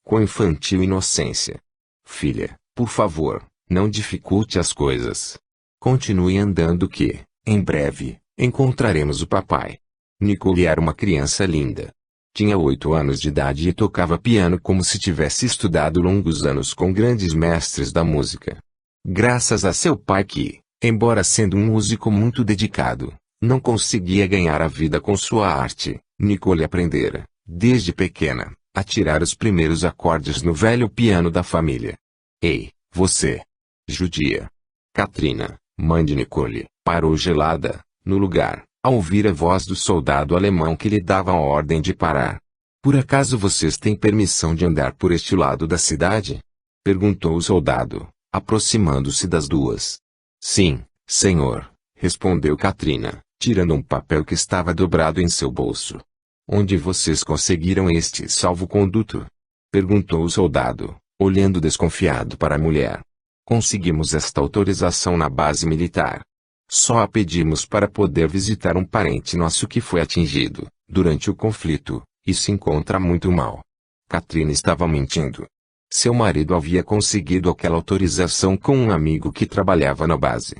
com infantil inocência. Filha, por favor, não dificulte as coisas. Continue andando que, em breve, encontraremos o papai. Nicole era uma criança linda. Tinha 8 anos de idade e tocava piano como se tivesse estudado longos anos com grandes mestres da música. Graças a seu pai que, embora sendo um músico muito dedicado, não conseguia ganhar a vida com sua arte, Nicole aprendera, desde pequena, a tirar os primeiros acordes no velho piano da família. Ei, você! Judia! Katrina, mãe de Nicole, parou gelada, no lugar, ao ouvir a voz do soldado alemão que lhe dava a ordem de parar. Por acaso vocês têm permissão de andar por este lado da cidade? Perguntou o soldado, aproximando-se das duas. Sim, senhor, respondeu Katrina, tirando um papel que estava dobrado em seu bolso. Onde vocês conseguiram este salvo-conduto? Perguntou o soldado, olhando desconfiado para a mulher. Conseguimos esta autorização na base militar. Só a pedimos para poder visitar um parente nosso que foi atingido, durante o conflito, e se encontra muito mal. Katrina estava mentindo. Seu marido havia conseguido aquela autorização com um amigo que trabalhava na base.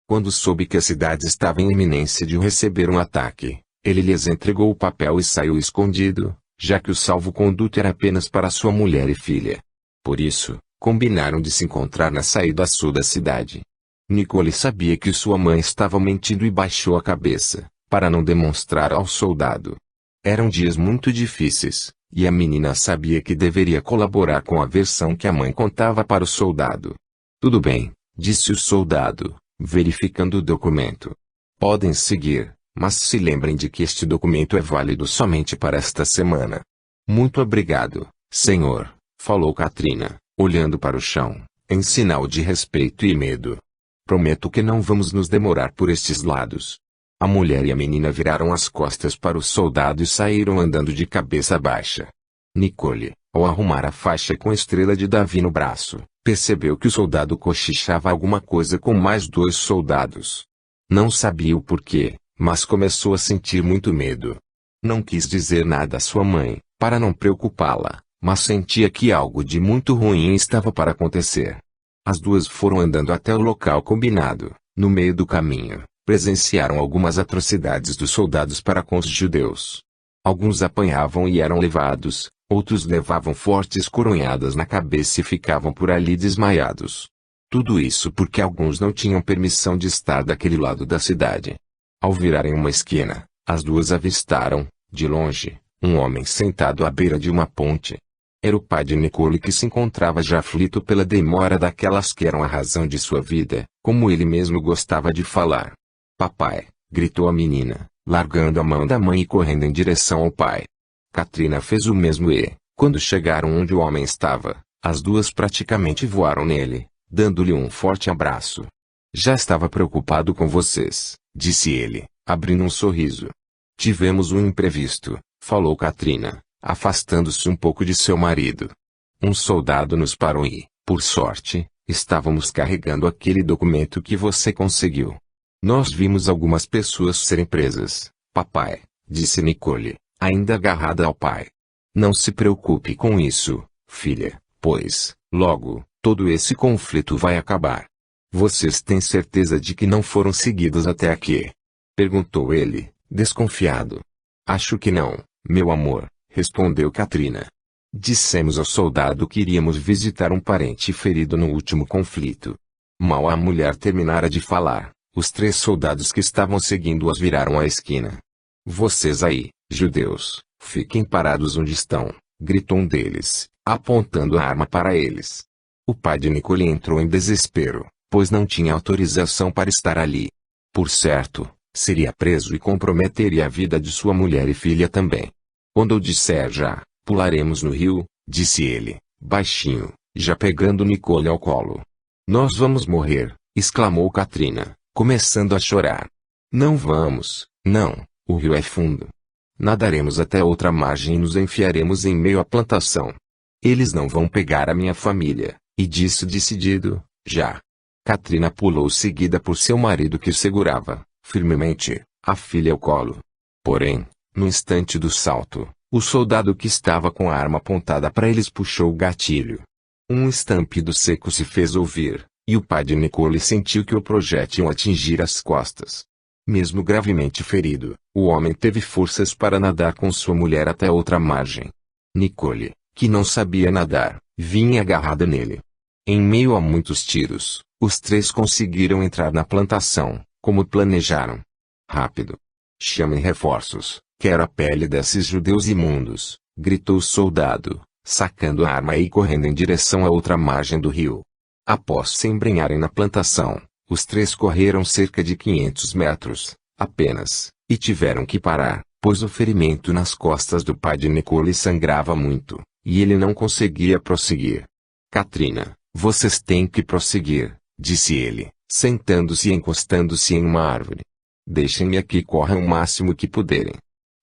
Quando soube que a cidade estava em iminência de receber um ataque, ele lhes entregou o papel e saiu escondido, já que o salvo-conduto era apenas para sua mulher e filha. Por isso, combinaram de se encontrar na saída sul da cidade. Nicole sabia que sua mãe estava mentindo e baixou a cabeça, para não demonstrar ao soldado. Eram dias muito difíceis, e a menina sabia que deveria colaborar com a versão que a mãe contava para o soldado. Tudo bem, disse o soldado, verificando o documento. Podem seguir, mas se lembrem de que este documento é válido somente para esta semana. Muito obrigado, senhor, falou Katrina, olhando para o chão, em sinal de respeito e medo. Prometo que não vamos nos demorar por estes lados. A mulher e a menina viraram as costas para o soldado e saíram andando de cabeça baixa. Nicole, ao arrumar a faixa com a estrela de Davi no braço, percebeu que o soldado cochichava alguma coisa com mais 2 soldados. Não sabia o porquê, mas começou a sentir muito medo. Não quis dizer nada à sua mãe, para não preocupá-la, mas sentia que algo de muito ruim estava para acontecer. As duas foram andando até o local combinado. No meio do caminho, presenciaram algumas atrocidades dos soldados para com os judeus. Alguns apanhavam e eram levados, outros levavam fortes coronhadas na cabeça e ficavam por ali desmaiados. Tudo isso porque alguns não tinham permissão de estar daquele lado da cidade. Ao virarem uma esquina, as duas avistaram, de longe, um homem sentado à beira de uma ponte. Era o pai de Nicole que se encontrava já aflito pela demora daquelas que eram a razão de sua vida, como ele mesmo gostava de falar. Papai, gritou a menina, largando a mão da mãe e correndo em direção ao pai. Katrina fez o mesmo e, quando chegaram onde o homem estava, as duas praticamente voaram nele, dando-lhe um forte abraço. Já estava preocupado com vocês, disse ele, abrindo um sorriso. Tivemos um imprevisto, falou Katrina, afastando-se um pouco de seu marido. Um soldado nos parou e, por sorte, estávamos carregando aquele documento que você conseguiu. Nós vimos algumas pessoas serem presas, papai, disse Nicole, ainda agarrada ao pai. Não se preocupe com isso, filha, pois, logo, todo esse conflito vai acabar. Vocês têm certeza de que não foram seguidos até aqui? Perguntou ele, desconfiado. Acho que não, meu amor, respondeu Katrina. Dissemos ao soldado que iríamos visitar um parente ferido no último conflito. Mal a mulher terminara de falar, os 3 soldados que estavam seguindo-as viraram a esquina. Vocês aí, judeus, fiquem parados onde estão, gritou um deles, apontando a arma para eles. O pai de Nicole entrou em desespero, pois não tinha autorização para estar ali. Por certo, seria preso e comprometeria a vida de sua mulher e filha também. Quando eu disser já, pularemos no rio, disse ele, baixinho, já pegando Nicole ao colo. Nós vamos morrer, exclamou Katrina, começando a chorar. Não vamos, não, o rio é fundo. Nadaremos até outra margem e nos enfiaremos em meio à plantação. Eles não vão pegar a minha família, e disse decidido, já. Katrina pulou seguida por seu marido que segurava, firmemente, a filha ao colo. Porém, no instante do salto, O soldado que estava com a arma apontada para eles puxou o gatilho. Um estampido seco se fez ouvir, e o pai de Nicole sentiu que o projétil atingir as costas. Mesmo gravemente ferido, o homem teve forças para nadar com sua mulher até outra margem. Nicole, que não sabia nadar, vinha agarrada nele. Em meio a muitos tiros, os três conseguiram entrar na plantação, como planejaram. Rápido! Chamem reforços, quero a pele desses judeus imundos, gritou o soldado, sacando a arma e correndo em direção à outra margem do rio. Após se embrenharem na plantação, os três correram cerca de 500 metros, apenas, e tiveram que parar, pois o ferimento nas costas do pai de Nicole sangrava muito, e ele não conseguia prosseguir. Katrina, vocês têm que prosseguir, disse ele, sentando-se e encostando-se em uma árvore. Deixem-me aqui e corram o máximo que puderem.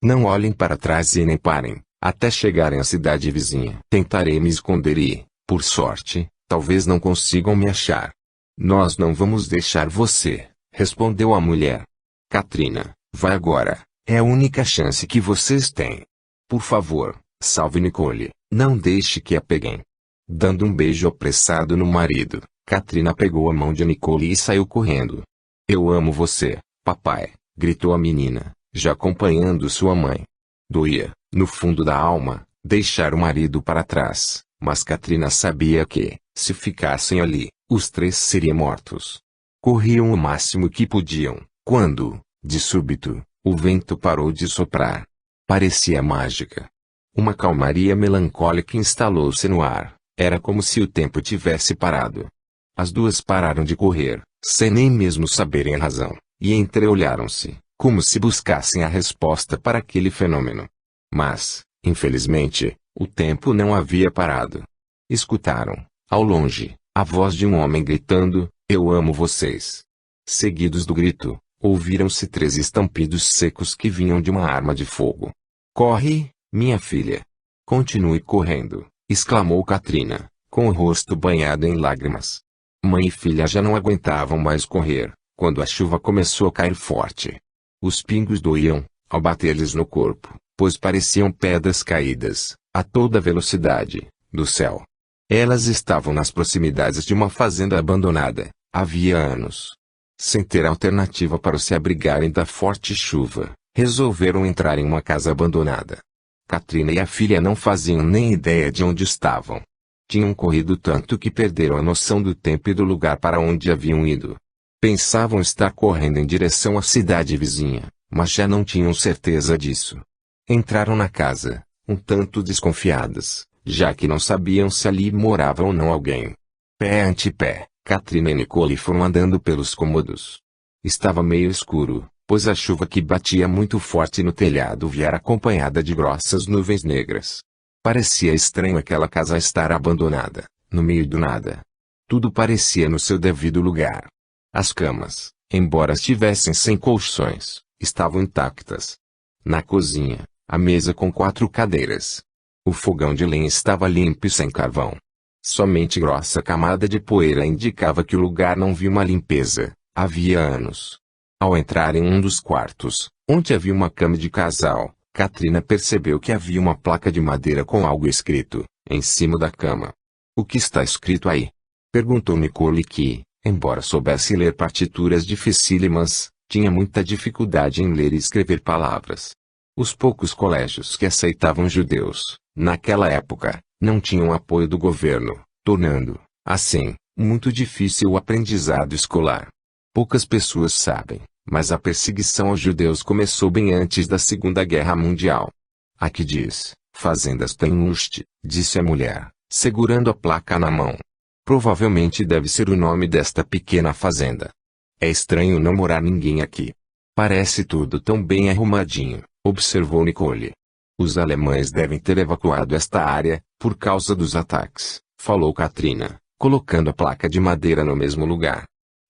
Não olhem para trás e nem parem, até chegarem à cidade vizinha. Tentarei me esconder e, por sorte, talvez não consigam me achar. Nós não vamos deixar você, respondeu a mulher. Katrina, vai agora, é a única chance que vocês têm. Por favor, salve Nicole, não deixe que a peguem. Dando um beijo apressado no marido, Katrina pegou a mão de Nicole e saiu correndo. Eu amo você, papai, gritou a menina, já acompanhando sua mãe. Doía, no fundo da alma, deixar o marido para trás, mas Katrina sabia que, se ficassem ali, os três seriam mortos. Corriam o máximo que podiam, quando, de súbito, o vento parou de soprar. Parecia mágica. Uma calmaria melancólica instalou-se no ar, era como se o tempo tivesse parado. As duas pararam de correr, sem nem mesmo saberem a razão, e entreolharam-se, como se buscassem a resposta para aquele fenômeno. Mas, infelizmente, o tempo não havia parado. Escutaram, ao longe, a voz de um homem gritando, eu amo vocês. Seguidos do grito, ouviram-se 3 estampidos secos que vinham de uma arma de fogo. Corre, minha filha. Continue correndo, exclamou Katrina, com o rosto banhado em lágrimas. Mãe e filha já não aguentavam mais correr, quando a chuva começou a cair forte. Os pingos doíam, ao bater-lhes no corpo, pois pareciam pedras caídas, a toda velocidade, do céu. Elas estavam nas proximidades de uma fazenda abandonada, havia anos. Sem ter alternativa para se abrigarem da forte chuva, resolveram entrar em uma casa abandonada. Katrina e a filha não faziam nem ideia de onde estavam. Tinham corrido tanto que perderam a noção do tempo e do lugar para onde haviam ido. Pensavam estar correndo em direção à cidade vizinha, mas já não tinham certeza disso. Entraram na casa, um tanto desconfiadas, já que não sabiam se ali morava ou não alguém. Pé ante pé, Katrina e Nicole foram andando pelos cômodos. Estava meio escuro, pois a chuva que batia muito forte no telhado viera acompanhada de grossas nuvens negras. Parecia estranho aquela casa estar abandonada, no meio do nada. Tudo parecia no seu devido lugar. As camas, embora estivessem sem colchões, estavam intactas. Na cozinha, a mesa com 4 cadeiras. O fogão de lenha estava limpo e sem carvão. Somente grossa camada de poeira indicava que o lugar não viu uma limpeza, havia anos. Ao entrar em um dos quartos, onde havia uma cama de casal, Katrina percebeu que havia uma placa de madeira com algo escrito, em cima da cama. O que está escrito aí? Perguntou Nicole que, embora soubesse ler partituras dificílimas, tinha muita dificuldade em ler e escrever palavras. Os poucos colégios que aceitavam judeus, naquela época, não tinham apoio do governo, tornando, assim, muito difícil o aprendizado escolar. Poucas pessoas sabem, mas a perseguição aos judeus começou bem antes da Segunda Guerra Mundial. Aqui diz, Fazendas Tenust, disse a mulher, segurando a placa na mão. Provavelmente deve ser o nome desta pequena fazenda. É estranho não morar ninguém aqui. Parece tudo tão bem arrumadinho, observou Nicole. Os alemães devem ter evacuado esta área, por causa dos ataques, falou Katrina, colocando a placa de madeira no mesmo lugar.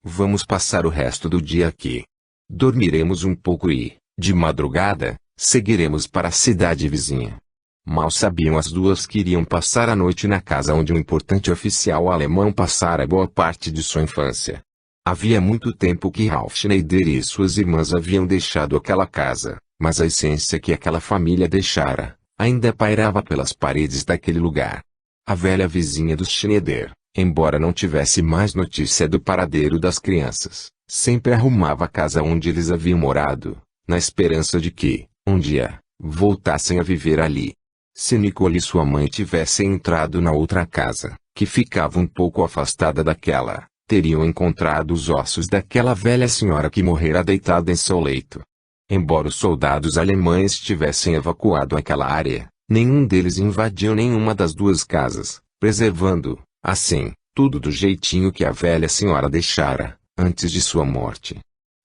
Vamos passar o resto do dia aqui. Dormiremos um pouco e, de madrugada, seguiremos para a cidade vizinha. Mal sabiam as duas que iriam passar a noite na casa onde um importante oficial alemão passara boa parte de sua infância. Havia muito tempo que Ralph Schneider e suas irmãs haviam deixado aquela casa, mas a essência que aquela família deixara, ainda pairava pelas paredes daquele lugar. A velha vizinha do Schneider, embora não tivesse mais notícia do paradeiro das crianças, sempre arrumava a casa onde eles haviam morado, na esperança de que, um dia, voltassem a viver ali. Se Nicole e sua mãe tivessem entrado na outra casa, que ficava um pouco afastada daquela, teriam encontrado os ossos daquela velha senhora que morrera deitada em seu leito. Embora os soldados alemães tivessem evacuado aquela área, nenhum deles invadiu nenhuma das duas casas, preservando, assim, tudo do jeitinho que a velha senhora deixara, antes de sua morte.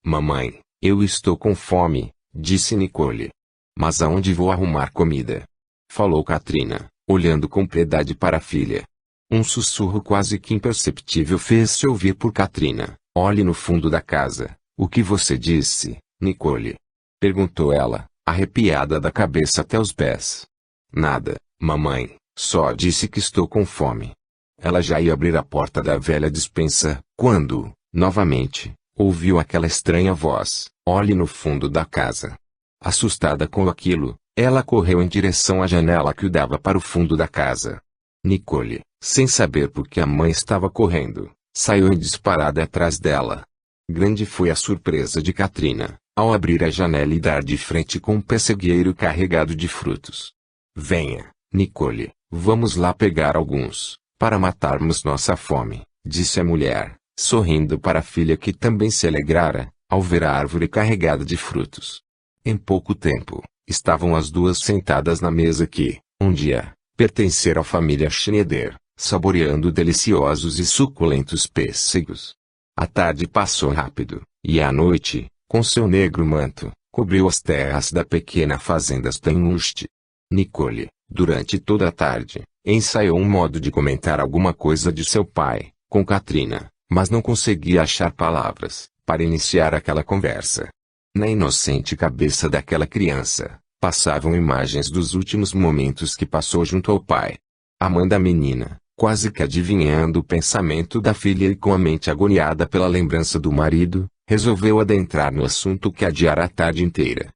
Mamãe, eu estou com fome, disse Nicole. Mas aonde vou arrumar comida? Falou Katrina, olhando com piedade para a filha. Um sussurro quase que imperceptível fez-se ouvir por Katrina. Olhe no fundo da casa. O que você disse, Nicole? Perguntou ela, arrepiada da cabeça até os pés. Nada, mamãe, só disse que estou com fome. Ela já ia abrir a porta da velha despensa, quando, novamente, ouviu aquela estranha voz. Olhe no fundo da casa. Assustada com aquilo, ela correu em direção à janela que dava para o fundo da casa. Nicole, sem saber por que a mãe estava correndo, saiu em disparada atrás dela. Grande foi a surpresa de Katrina, ao abrir a janela e dar de frente com um pessegueiro carregado de frutos. Venha, Nicole, vamos lá pegar alguns, para matarmos nossa fome, disse a mulher, sorrindo para a filha que também se alegrara, ao ver a árvore carregada de frutos. Em pouco tempo, estavam as duas sentadas na mesa que, um dia, pertencera à família Schneider, saboreando deliciosos e suculentos pêssegos. A tarde passou rápido, e à noite, com seu negro manto, cobriu as terras da pequena fazenda Steinhust. Nicole, durante toda a tarde, ensaiou um modo de comentar alguma coisa de seu pai, com Katrina, mas não conseguia achar palavras para iniciar aquela conversa. Na inocente cabeça daquela criança, passavam imagens dos últimos momentos que passou junto ao pai. A mãe da menina, quase que adivinhando o pensamento da filha e com a mente agoniada pela lembrança do marido, resolveu adentrar no assunto que adiara a tarde inteira.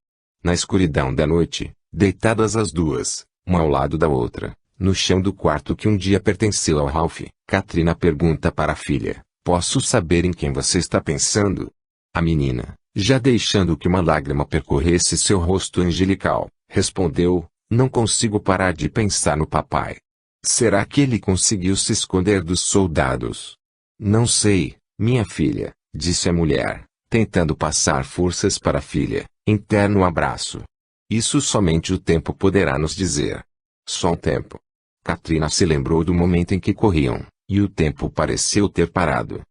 Na escuridão da noite, deitadas as duas, uma ao lado da outra, no chão do quarto que um dia pertenceu ao Ralph, Katrina pergunta para a filha, posso saber em quem você está pensando? A menina, já deixando que uma lágrima percorresse seu rosto angelical, respondeu, não consigo parar de pensar no papai. Será que ele conseguiu se esconder dos soldados? Não sei, minha filha, disse a mulher, tentando passar forças para a filha, em terno abraço. Isso somente o tempo poderá nos dizer. Só um tempo. Katrina se lembrou do momento em que corriam, e o tempo pareceu ter parado.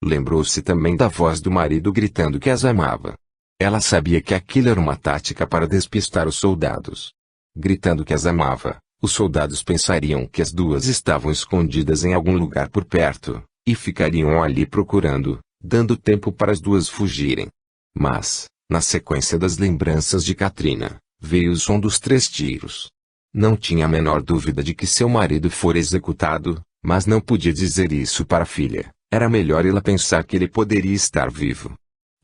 Lembrou-se também da voz do marido gritando que as amava. Ela sabia que aquilo era uma tática para despistar os soldados. Gritando que as amava, os soldados pensariam que as duas estavam escondidas em algum lugar por perto, e ficariam ali procurando, dando tempo para as duas fugirem. Mas, na sequência das lembranças de Katrina, veio o som dos 3 tiros. Não tinha a menor dúvida de que seu marido fora executado, mas não podia dizer isso para a filha. Era melhor ela pensar que ele poderia estar vivo.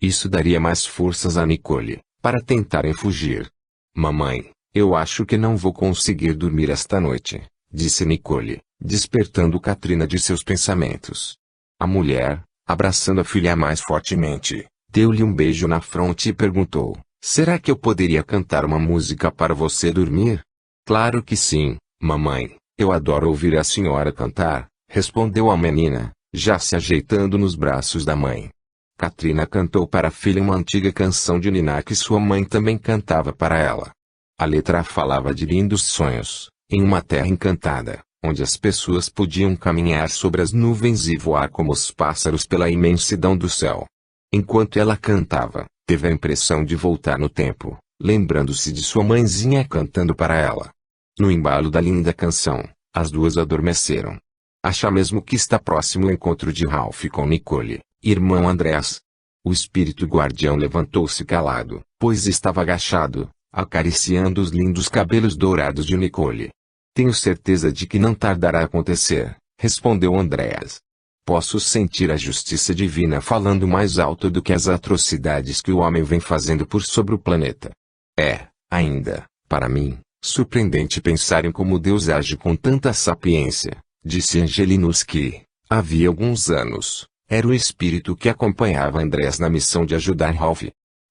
Isso daria mais forças a Nicole, para tentarem fugir. Mamãe, eu acho que não vou conseguir dormir esta noite, disse Nicole, despertando Katrina de seus pensamentos. A mulher, abraçando a filha mais fortemente, deu-lhe um beijo na fronte e perguntou, será que eu poderia cantar uma música para você dormir? Claro que sim, mamãe, eu adoro ouvir a senhora cantar, respondeu a menina, já se ajeitando nos braços da mãe. Katrina cantou para a filha uma antiga canção de Niná que sua mãe também cantava para ela. A letra falava de lindos sonhos, em uma terra encantada, onde as pessoas podiam caminhar sobre as nuvens e voar como os pássaros pela imensidão do céu. Enquanto ela cantava, teve a impressão de voltar no tempo, lembrando-se de sua mãezinha cantando para ela. No embalo da linda canção, as duas adormeceram. Acha mesmo que está próximo o encontro de Ralph com Nicole, irmão Andrés. O espírito guardião levantou-se calado, pois estava agachado, acariciando os lindos cabelos dourados de Nicole. Tenho certeza de que não tardará a acontecer, respondeu Andrés. Posso sentir a justiça divina falando mais alto do que as atrocidades que o homem vem fazendo por sobre o planeta. Ainda, para mim, Surpreendente pensar em como Deus age com tanta sapiência, disse Angelinus que, havia alguns anos, era o espírito que acompanhava Andreas na missão de ajudar Ralph.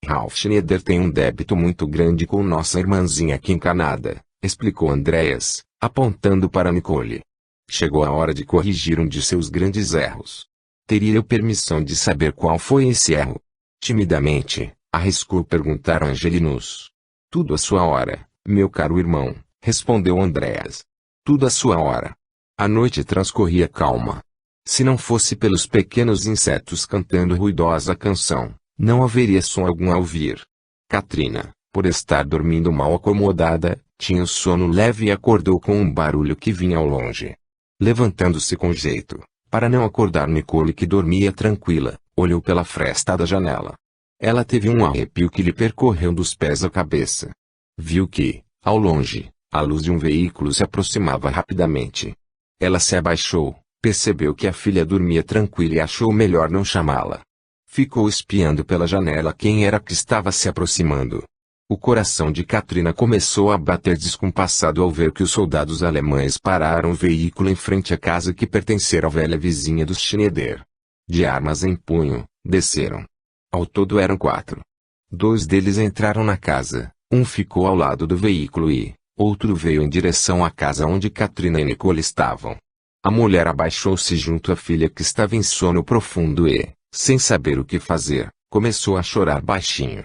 Ralph Schneider tem um débito muito grande com nossa irmãzinha aqui em Canadá, explicou Andreas, apontando para Nicole. Chegou a hora de corrigir um de seus grandes erros. Teria eu permissão de saber qual foi esse erro? Timidamente, arriscou perguntar Angelinus. Tudo à sua hora, meu caro irmão, respondeu Andreas. Tudo à sua hora. A noite transcorria calma. Se não fosse pelos pequenos insetos cantando ruidosa canção, não haveria som algum a ouvir. Katrina, por estar dormindo mal acomodada, tinha o sono leve e acordou com um barulho que vinha ao longe. Levantando-se com jeito, para não acordar Nicole que dormia tranquila, olhou pela fresta da janela. Ela teve um arrepio que lhe percorreu dos pés à cabeça. Viu que, ao longe, a luz de um veículo se aproximava rapidamente. Ela se abaixou, percebeu que a filha dormia tranquila e achou melhor não chamá-la. Ficou espiando pela janela quem era que estava se aproximando. O coração de Katrina começou a bater descompassado ao ver que os soldados alemães pararam o veículo em frente à casa que pertencera à velha vizinha dos Schneider. De armas em punho, desceram. Ao todo eram 4. 2 deles entraram na casa, um ficou ao lado do veículo e, outro veio em direção à casa onde Katrina e Nicole estavam. A mulher abaixou-se junto à filha que estava em sono profundo e, sem saber o que fazer, começou a chorar baixinho.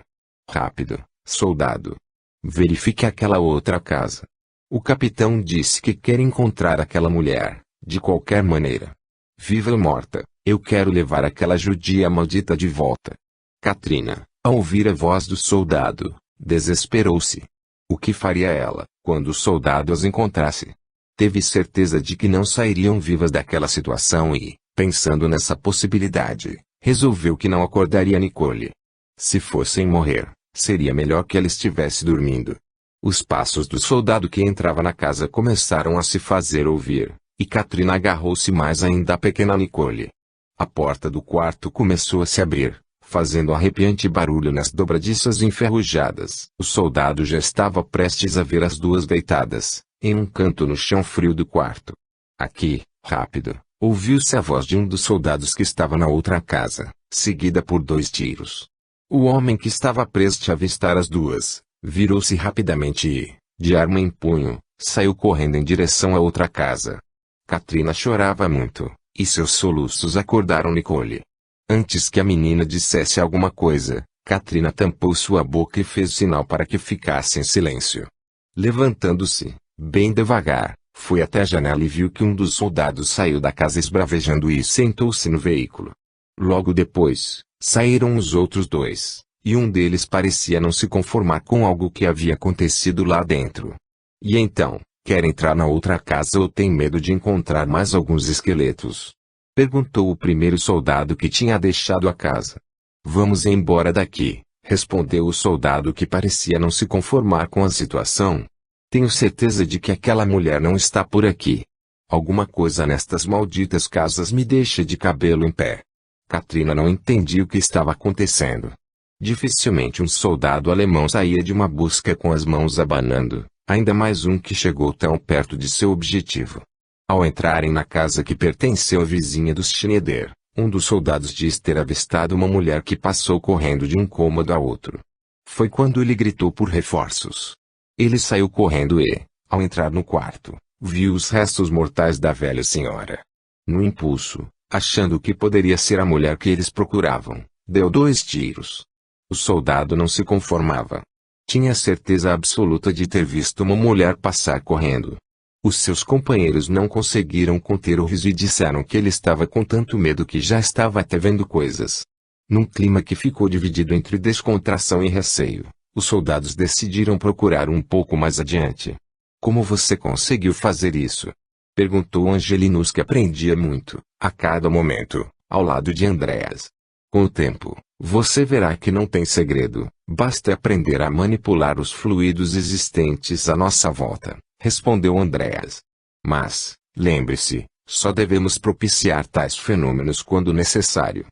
Rápido, soldado. Verifique aquela outra casa. O capitão disse que quer encontrar aquela mulher, de qualquer maneira. Viva ou morta, eu quero levar aquela judia maldita de volta. Katrina, ao ouvir a voz do soldado, desesperou-se. O que faria ela, quando o soldado as encontrasse? Teve certeza de que não sairiam vivas daquela situação e, pensando nessa possibilidade, resolveu que não acordaria Nicole. Se fossem morrer, seria melhor que ela estivesse dormindo. Os passos do soldado que entrava na casa começaram a se fazer ouvir, e Katrina agarrou-se mais ainda à pequena Nicole. A porta do quarto começou a se abrir, fazendo arrepiante barulho nas dobradiças enferrujadas. O soldado já estava prestes a ver as duas deitadas, em um canto no chão frio do quarto. Aqui, rápido, ouviu-se a voz de um dos soldados que estava na outra casa, seguida por 2 tiros. O homem que estava prestes a avistar as duas, virou-se rapidamente e, de arma em punho, saiu correndo em direção à outra casa. Katrina chorava muito, e seus soluços acordaram Nicole. Antes que a menina dissesse alguma coisa, Katrina tampou sua boca e fez sinal para que ficasse em silêncio. Levantando-se, bem devagar, foi até a janela e viu que um dos soldados saiu da casa esbravejando e sentou-se no veículo. Logo depois, saíram os outros 2, e um deles parecia não se conformar com algo que havia acontecido lá dentro. E então, quer entrar na outra casa ou tem medo de encontrar mais alguns esqueletos? Perguntou o primeiro soldado que tinha deixado a casa. Vamos embora daqui, respondeu o soldado que parecia não se conformar com a situação. Tenho certeza de que aquela mulher não está por aqui. Alguma coisa nestas malditas casas me deixa de cabelo em pé. Katrina não entendia o que estava acontecendo. Dificilmente um soldado alemão saía de uma busca com as mãos abanando, ainda mais um que chegou tão perto de seu objetivo. Ao entrarem na casa que pertenceu à vizinha dos Schneider, um dos soldados disse ter avistado uma mulher que passou correndo de um cômodo a outro. Foi quando ele gritou por reforços. Ele saiu correndo e, ao entrar no quarto, viu os restos mortais da velha senhora. No impulso, achando que poderia ser a mulher que eles procuravam, deu 2 tiros. O soldado não se conformava. Tinha certeza absoluta de ter visto uma mulher passar correndo. Os seus companheiros não conseguiram conter o riso e disseram que ele estava com tanto medo que já estava até vendo coisas. Num clima que ficou dividido entre descontração e receio, os soldados decidiram procurar um pouco mais adiante. Como você conseguiu fazer isso? Perguntou Angelinus que aprendia muito, a cada momento, ao lado de Andreas. Com o tempo, você verá que não tem segredo, basta aprender a manipular os fluidos existentes à nossa volta, respondeu Andreas. Mas, lembre-se, só devemos propiciar tais fenômenos quando necessário.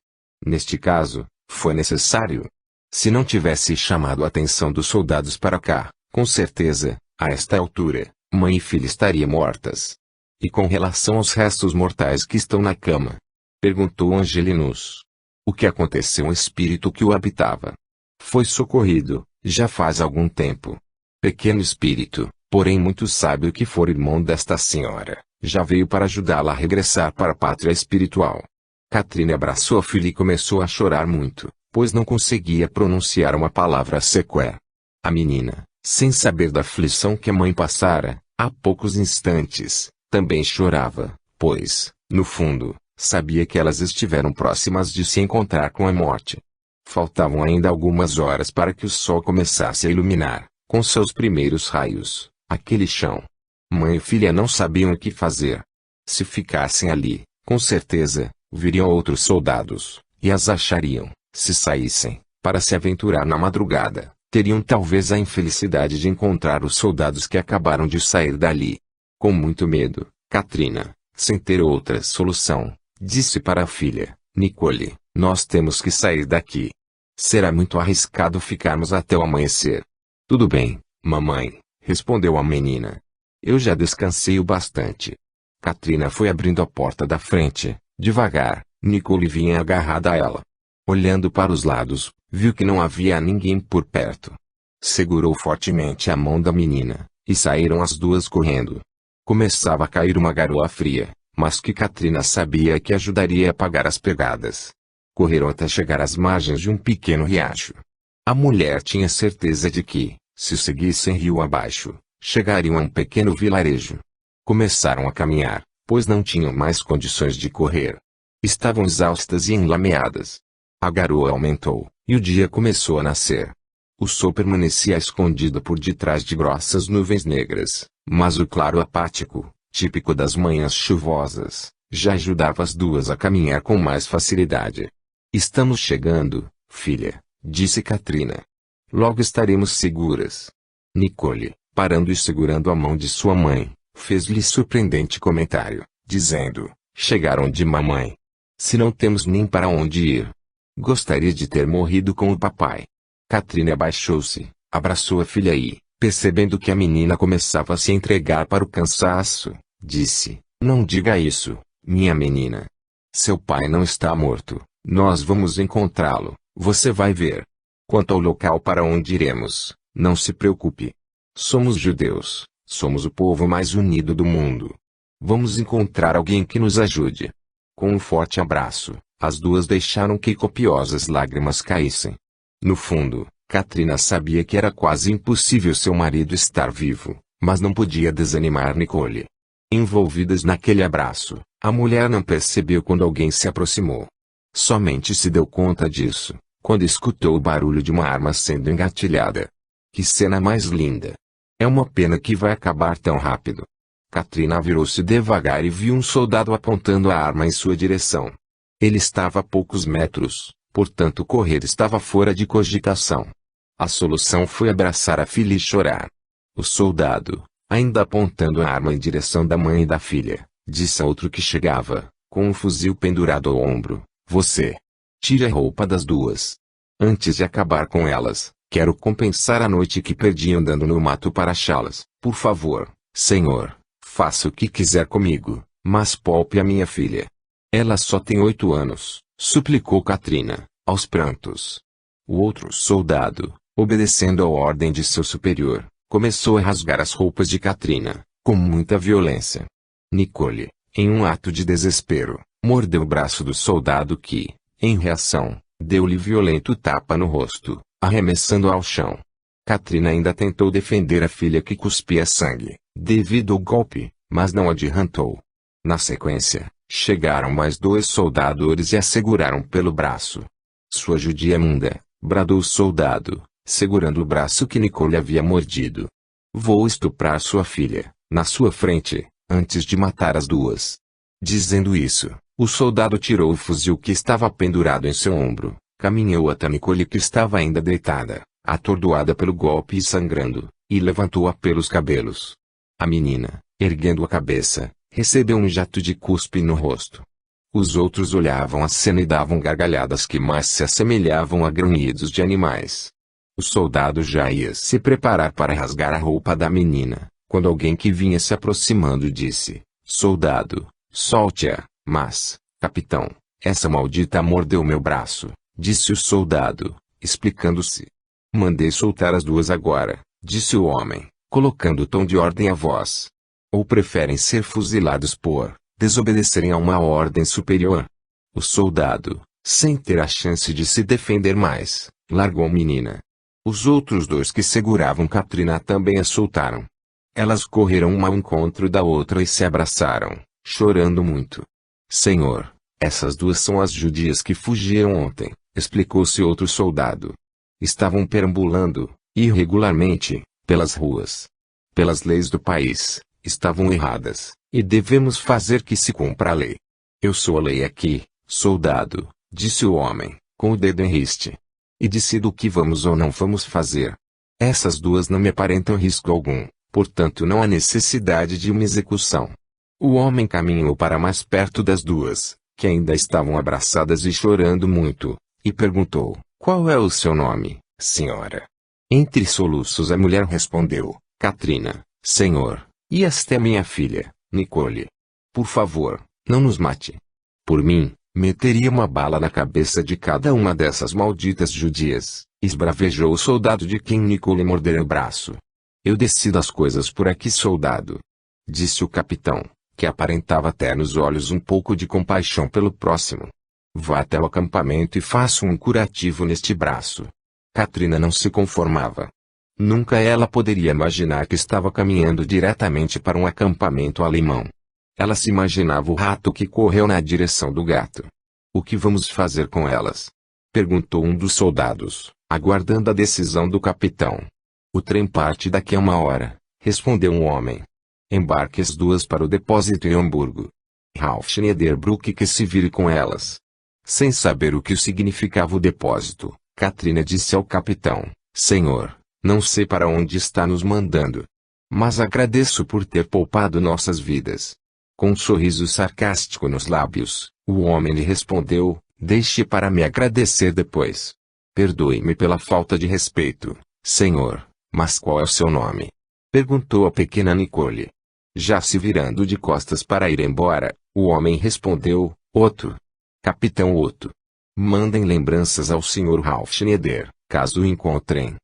Neste caso, foi necessário. Se não tivesse chamado a atenção dos soldados para cá, com certeza, A esta altura, mãe e filha estariam mortas. E com relação aos restos mortais que estão na cama? Perguntou Angelinus. O que aconteceu ao espírito que o habitava? Foi socorrido, já faz algum tempo. Pequeno espírito, porém muito sábio que for irmão desta senhora, já veio para ajudá-la a regressar para a pátria espiritual. Katrina abraçou a filha e começou a chorar muito, pois não conseguia pronunciar uma palavra sequer. A menina, sem saber da aflição que a mãe passara, há poucos instantes, também chorava, pois, no fundo, sabia que elas estiveram próximas de se encontrar com a morte. Faltavam ainda algumas horas para que o sol começasse a iluminar, com seus primeiros raios, aquele chão. Mãe e filha não sabiam o que fazer. Se ficassem ali, com certeza, viriam outros soldados, e as achariam. Se saíssem, para se aventurar na madrugada, teriam talvez a infelicidade de encontrar os soldados que acabaram de sair dali. Com muito medo, Katrina, sem ter outra solução, disse para a filha, Nicole, nós temos que sair daqui. Será muito arriscado ficarmos até o amanhecer. Tudo bem, mamãe, respondeu a menina. Eu já descansei o bastante. Katrina foi abrindo a porta da frente, devagar, Nicole vinha agarrada a ela. Olhando para os lados, viu que não havia ninguém por perto. Segurou fortemente a mão da menina, e saíram as duas correndo. Começava a cair uma garoa fria, mas que Katrina sabia que ajudaria a apagar as pegadas. Correram até chegar às margens de um pequeno riacho. A mulher tinha certeza de que, se seguissem rio abaixo, chegariam a um pequeno vilarejo. Começaram a caminhar, pois não tinham mais condições de correr. Estavam exaustas e enlameadas. A garoa aumentou, e o dia começou a nascer. O sol permanecia escondido por detrás de grossas nuvens negras, mas o claro apático, típico das manhãs chuvosas, já ajudava as duas a caminhar com mais facilidade. Estamos chegando, filha, disse Katrina. Logo estaremos seguras. Nicole, parando e segurando a mão de sua mãe, fez-lhe surpreendente comentário, dizendo, chegaram de mamãe. Se não temos nem para onde ir. Gostaria de ter morrido com o papai. Katrina abaixou-se, abraçou a filha e, percebendo que a menina começava a se entregar para o cansaço, disse, não diga isso, minha menina. Seu pai não está morto, nós vamos encontrá-lo, você vai ver. Quanto ao local para onde iremos, não se preocupe. Somos judeus, somos o povo mais unido do mundo. Vamos encontrar alguém que nos ajude. Com um forte abraço, as duas deixaram que copiosas lágrimas caíssem. No fundo, Katrina sabia que era quase impossível seu marido estar vivo, mas não podia desanimar Nicole. Envolvidas naquele abraço, a mulher não percebeu quando alguém se aproximou. Somente se deu conta disso, quando escutou o barulho de uma arma sendo engatilhada. Que cena mais linda! É uma pena que vai acabar tão rápido. Katrina virou-se devagar e viu um soldado apontando a arma em sua direção. Ele estava a poucos metros, portanto correr estava fora de cogitação. A solução foi abraçar a filha e chorar. O soldado, ainda apontando a arma em direção da mãe e da filha, disse a outro que chegava, com um fuzil pendurado ao ombro, você, tire a roupa das duas. Antes de acabar com elas, quero compensar a noite que perdi andando no mato para achá-las, por favor, senhor. Faça o que quiser comigo, mas poupe a minha filha. Ela só tem 8 anos, suplicou Katrina, aos prantos. O outro soldado, obedecendo à ordem de seu superior, começou a rasgar as roupas de Katrina, com muita violência. Nicole, em um ato de desespero, mordeu o braço do soldado que, em reação, deu-lhe violento tapa no rosto, arremessando-a ao chão. Katrina ainda tentou defender a filha que cuspia sangue, devido ao golpe, mas não adiantou. Na sequência, chegaram mais 2 soldadores e a seguraram pelo braço. Sua judia imunda, bradou o soldado, segurando o braço que Nicole havia mordido. Vou estuprar sua filha, na sua frente, antes de matar as duas. Dizendo isso, o soldado tirou o fuzil que estava pendurado em seu ombro, caminhou até Nicole que estava ainda deitada, atordoada pelo golpe e sangrando, e levantou-a pelos cabelos. A menina, erguendo a cabeça, recebeu um jato de cuspe no rosto. Os outros olhavam a cena e davam gargalhadas que mais se assemelhavam a grunhidos de animais. O soldado já ia se preparar para rasgar a roupa da menina, quando alguém que vinha se aproximando disse: Soldado, solte-a. Mas, capitão, essa maldita mordeu meu braço, disse o soldado, explicando-se. Mandei soltar as duas agora, disse o homem, colocando tom de ordem à voz. Ou preferem ser fuzilados por desobedecerem a uma ordem superior? O soldado, sem ter a chance de se defender mais, largou a menina. Os outros dois que seguravam Katrina também a soltaram. Elas correram uma ao encontro da outra e se abraçaram, chorando muito. Senhor, essas duas são as judias que fugiram ontem, explicou-se outro soldado. Estavam perambulando, irregularmente, pelas ruas. Pelas leis do país, estavam erradas, e devemos fazer que se cumpra a lei. Eu sou a lei aqui, soldado, disse o homem, com o dedo em riste. E decido o que vamos ou não vamos fazer. Essas duas não me aparentam risco algum, portanto não há necessidade de uma execução. O homem caminhou para mais perto das duas, que ainda estavam abraçadas e chorando muito, e perguntou: Qual é o seu nome, senhora? Entre soluços a mulher respondeu: Katrina, senhor, e esta é minha filha, Nicole. Por favor, não nos mate. Por mim, meteria uma bala na cabeça de cada uma dessas malditas judias, esbravejou o soldado de quem Nicole mordera o braço. Eu decido as coisas por aqui, soldado, disse o capitão, que aparentava até nos olhos um pouco de compaixão pelo próximo. Vá até o acampamento e faça um curativo neste braço. Katrina não se conformava. Nunca ela poderia imaginar que estava caminhando diretamente para um acampamento alemão. Ela se imaginava o rato que correu na direção do gato. O que vamos fazer com elas? Perguntou um dos soldados, aguardando a decisão do capitão. O trem parte daqui a 1 hora, respondeu um homem. Embarque as duas para o depósito em Hamburgo. Ralf Schneiderbruck que se vire com elas. Sem saber o que significava o depósito, Katrina disse ao capitão: Senhor, não sei para onde está nos mandando. Mas agradeço por ter poupado nossas vidas. Com um sorriso sarcástico nos lábios, o homem lhe respondeu: Deixe para me agradecer depois. Perdoe-me pela falta de respeito, senhor, mas qual é o seu nome? Perguntou a pequena Nicole. Já se virando de costas para ir embora, o homem respondeu: Otto. Capitão Otto. Mandem lembranças ao Sr. Ralf Schneider, caso o encontrem.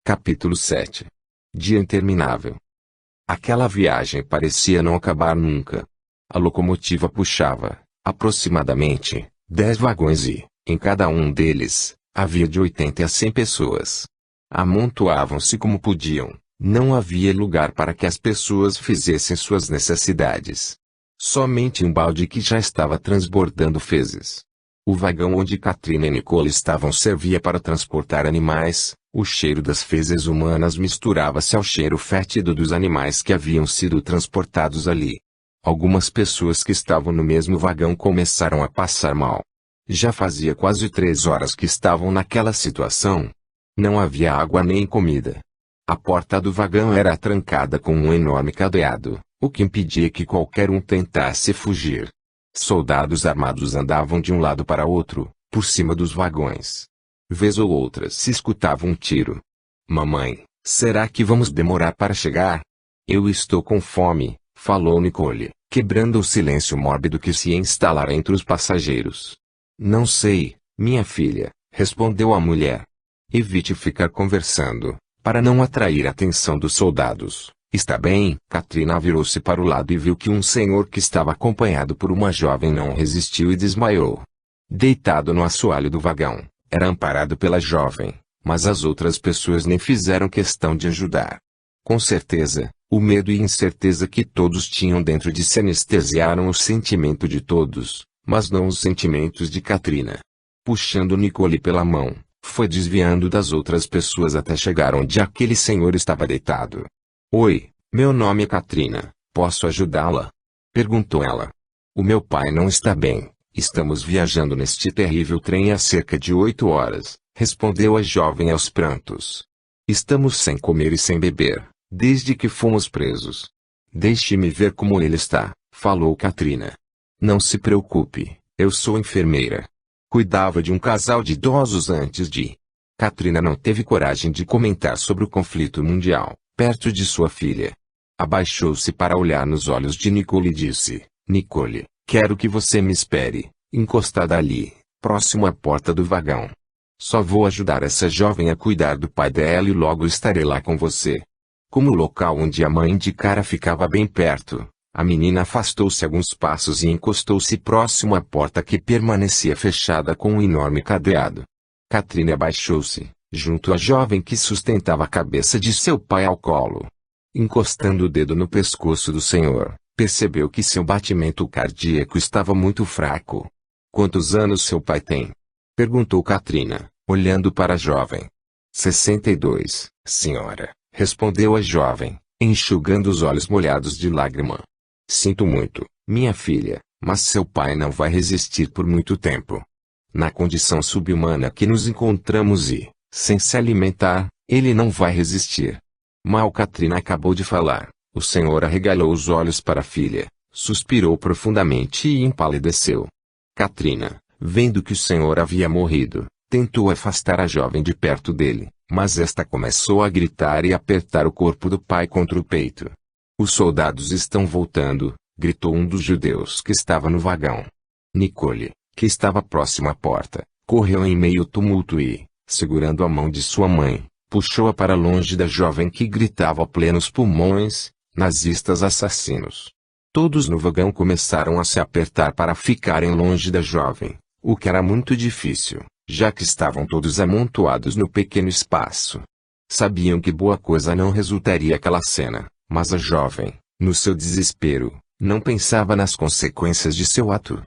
Capítulo 7. Dia interminável. Aquela viagem parecia não acabar nunca. A locomotiva puxava, aproximadamente, 10 vagões e, em cada um deles, havia de 80 a 100 pessoas. Amontoavam-se como podiam, não havia lugar para que as pessoas fizessem suas necessidades. Somente um balde que já estava transbordando fezes. O vagão onde Katrina e Nicole estavam servia para transportar animais. O cheiro das fezes humanas misturava-se ao cheiro fétido dos animais que haviam sido transportados ali. Algumas pessoas que estavam no mesmo vagão começaram a passar mal. Já fazia quase 3 horas que estavam naquela situação. Não havia água nem comida. A porta do vagão era trancada com um enorme cadeado, o que impedia que qualquer um tentasse fugir. Soldados armados andavam de um lado para outro, por cima dos vagões. Vez ou outra se escutava um tiro. Mamãe, será que vamos demorar para chegar? Eu estou com fome, falou Nicole, quebrando o silêncio mórbido que se instalara entre os passageiros. Não sei, minha filha, respondeu a mulher. Evite ficar conversando, para não atrair a atenção dos soldados. Está bem? Katrina virou-se para o lado e viu que um senhor que estava acompanhado por uma jovem não resistiu e desmaiou. Deitado no assoalho do vagão, era amparado pela jovem, mas as outras pessoas nem fizeram questão de ajudar. Com certeza, o medo e incerteza que todos tinham dentro de si anestesiaram o sentimento de todos, mas não os sentimentos de Katrina. Puxando Nicole pela mão, foi desviando das outras pessoas até chegar onde aquele senhor estava deitado. Oi, meu nome é Katrina, posso ajudá-la? Perguntou ela. O meu pai não está bem, estamos viajando neste terrível trem há cerca de 8 horas, respondeu a jovem aos prantos. Estamos sem comer e sem beber, desde que fomos presos. Deixe-me ver como ele está, falou Katrina. Não se preocupe, eu sou enfermeira. Cuidava de um casal de idosos antes de Katrina não teve coragem de comentar sobre o conflito mundial, perto de sua filha. Abaixou-se para olhar nos olhos de Nicole e disse: Nicole, quero que você me espere, encostada ali, próximo à porta do vagão. Só vou ajudar essa jovem a cuidar do pai dela e logo estarei lá com você. Como o local onde a mãe indicara ficava bem perto, a menina afastou-se alguns passos e encostou-se próximo à porta que permanecia fechada com um enorme cadeado. Katrina abaixou-se, junto à jovem que sustentava a cabeça de seu pai ao colo. Encostando o dedo no pescoço do senhor, percebeu que seu batimento cardíaco estava muito fraco. Quantos anos seu pai tem? Perguntou Katrina, olhando para a jovem. 62, senhora, respondeu a jovem, enxugando os olhos molhados de lágrima. Sinto muito, minha filha, mas seu pai não vai resistir por muito tempo. Na condição subhumana que nos encontramos e, sem se alimentar, ele não vai resistir. Mal Katrina acabou de falar, o senhor arregalou os olhos para a filha, suspirou profundamente e empalideceu. Katrina, vendo que o senhor havia morrido, tentou afastar a jovem de perto dele, mas esta começou a gritar e apertar o corpo do pai contra o peito. Os soldados estão voltando, gritou um dos judeus que estava no vagão. Nicole, que estava próximo à porta, correu em meio ao tumulto e, segurando a mão de sua mãe, puxou-a para longe da jovem que gritava a plenos pulmões: nazistas assassinos. Todos no vagão começaram a se apertar para ficarem longe da jovem, o que era muito difícil, já que estavam todos amontoados no pequeno espaço. Sabiam que boa coisa não resultaria aquela cena, mas a jovem, no seu desespero, não pensava nas consequências de seu ato.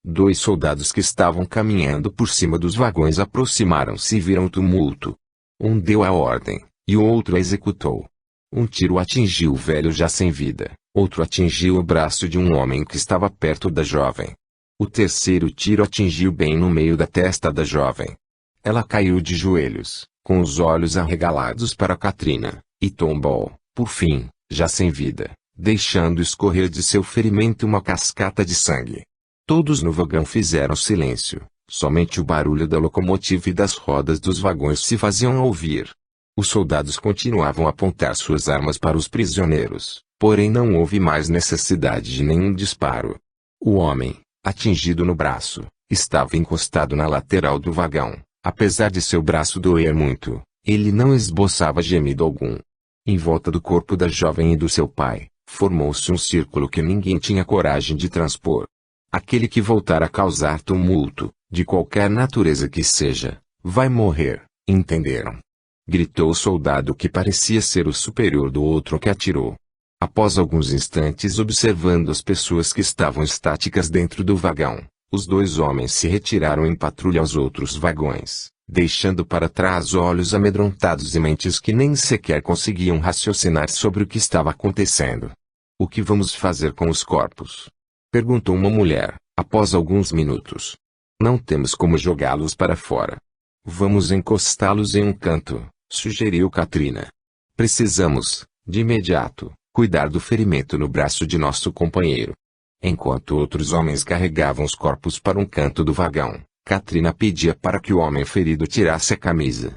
2 soldados que estavam caminhando por cima dos vagões aproximaram-se e viram o tumulto. Um deu a ordem, e o outro a executou. Um tiro atingiu o velho já sem vida, outro atingiu o braço de um homem que estava perto da jovem. O terceiro tiro atingiu bem no meio da testa da jovem. Ela caiu de joelhos, com os olhos arregalados para Katrina, e tombou, por fim, já sem vida, deixando escorrer de seu ferimento uma cascata de sangue. Todos no vagão fizeram silêncio. Somente o barulho da locomotiva e das rodas dos vagões se faziam ouvir. Os soldados continuavam a apontar suas armas para os prisioneiros, porém não houve mais necessidade de nenhum disparo. O homem, atingido no braço, estava encostado na lateral do vagão. Apesar de seu braço doer muito, ele não esboçava gemido algum. Em volta do corpo da jovem e do seu pai, formou-se um círculo que ninguém tinha coragem de transpor. Aquele que voltar a causar tumulto, de qualquer natureza que seja, vai morrer, entenderam? Gritou o soldado que parecia ser o superior do outro que atirou. Após alguns instantes observando as pessoas que estavam estáticas dentro do vagão, os 2 homens se retiraram em patrulha aos outros vagões, deixando para trás olhos amedrontados e mentes que nem sequer conseguiam raciocinar sobre o que estava acontecendo. O que vamos fazer com os corpos? Perguntou uma mulher, após alguns minutos. Não temos como jogá-los para fora. Vamos encostá-los em um canto, sugeriu Katrina. Precisamos, de imediato, cuidar do ferimento no braço de nosso companheiro. Enquanto outros homens carregavam os corpos para um canto do vagão, Katrina pedia para que o homem ferido tirasse a camisa.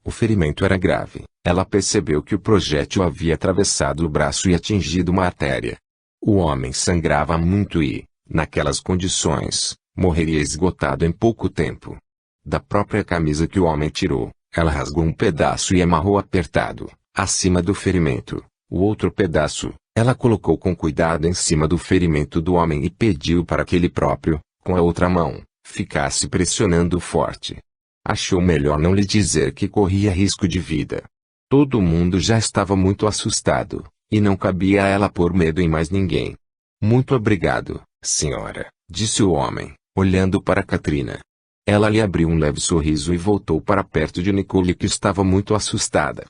O ferimento era grave. Ela percebeu que o projétil havia atravessado o braço e atingido uma artéria. O homem sangrava muito e, naquelas condições, morreria esgotado em pouco tempo. Da própria camisa que o homem tirou, ela rasgou um pedaço e amarrou apertado, acima do ferimento. O outro pedaço, ela colocou com cuidado em cima do ferimento do homem e pediu para que ele próprio, com a outra mão, ficasse pressionando forte. Achou melhor não lhe dizer que corria risco de vida. Todo mundo já estava muito assustado, e não cabia a ela pôr medo em mais ninguém. Muito obrigado, senhora, disse o homem, olhando para Katrina. Ela lhe abriu um leve sorriso e voltou para perto de Nicole que estava muito assustada.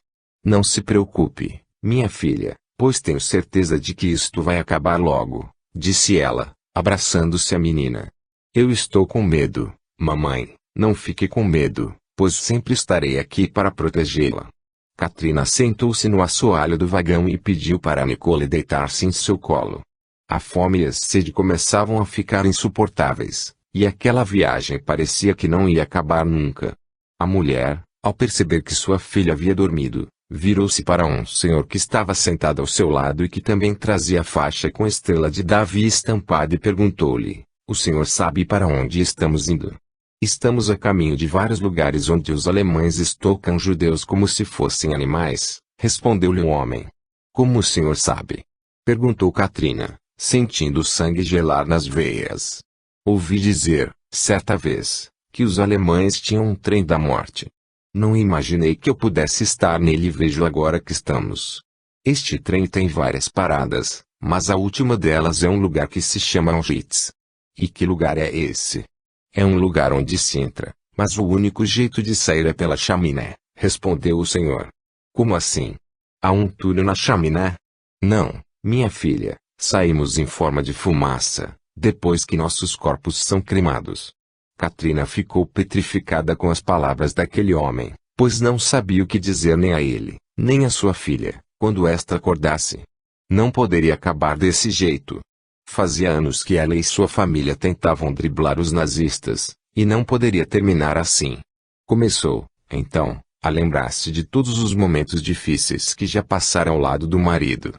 Não se preocupe, minha filha, pois tenho certeza de que isto vai acabar logo, disse ela, abraçando-se à menina. Eu estou com medo, mamãe, não fique com medo, pois sempre estarei aqui para protegê-la. Katrina sentou-se no assoalho do vagão e pediu para Nicole deitar-se em seu colo. A fome e a sede começavam a ficar insuportáveis, e aquela viagem parecia que não ia acabar nunca. A mulher, Ao perceber que sua filha havia dormido, virou-se para um senhor que estava sentado ao seu lado e que também trazia a faixa com a estrela de Davi estampada e perguntou-lhe: "O senhor sabe para onde estamos indo?" "Estamos a caminho de vários lugares onde os alemães estocam judeus como se fossem animais", respondeu-lhe o homem. "Como o senhor sabe?" perguntou Katrina, sentindo o sangue gelar nas veias. "Ouvi dizer, certa vez, que os alemães tinham um trem da morte. Não imaginei que eu pudesse estar nele e vejo agora que estamos. Este trem tem várias paradas, mas a última delas é um lugar que se chama Auschwitz." "E que lugar é esse?" "É um lugar onde se entra, mas o único jeito de sair é pela chaminé", respondeu o senhor. "Como assim? Há um túnel na chaminé?" "Não, minha filha, saímos em forma de fumaça, depois que nossos corpos são cremados." Katrina ficou petrificada com as palavras daquele homem, pois não sabia o que dizer nem a ele, nem a sua filha, quando esta acordasse. Não poderia acabar desse jeito. Fazia anos que ela e sua família tentavam driblar os nazistas, e não poderia terminar assim. Começou, então, a lembrar-se de todos os momentos difíceis que já passara ao lado do marido.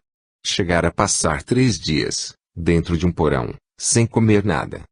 Chegara a passar 3 dias, dentro de um porão, sem comer nada.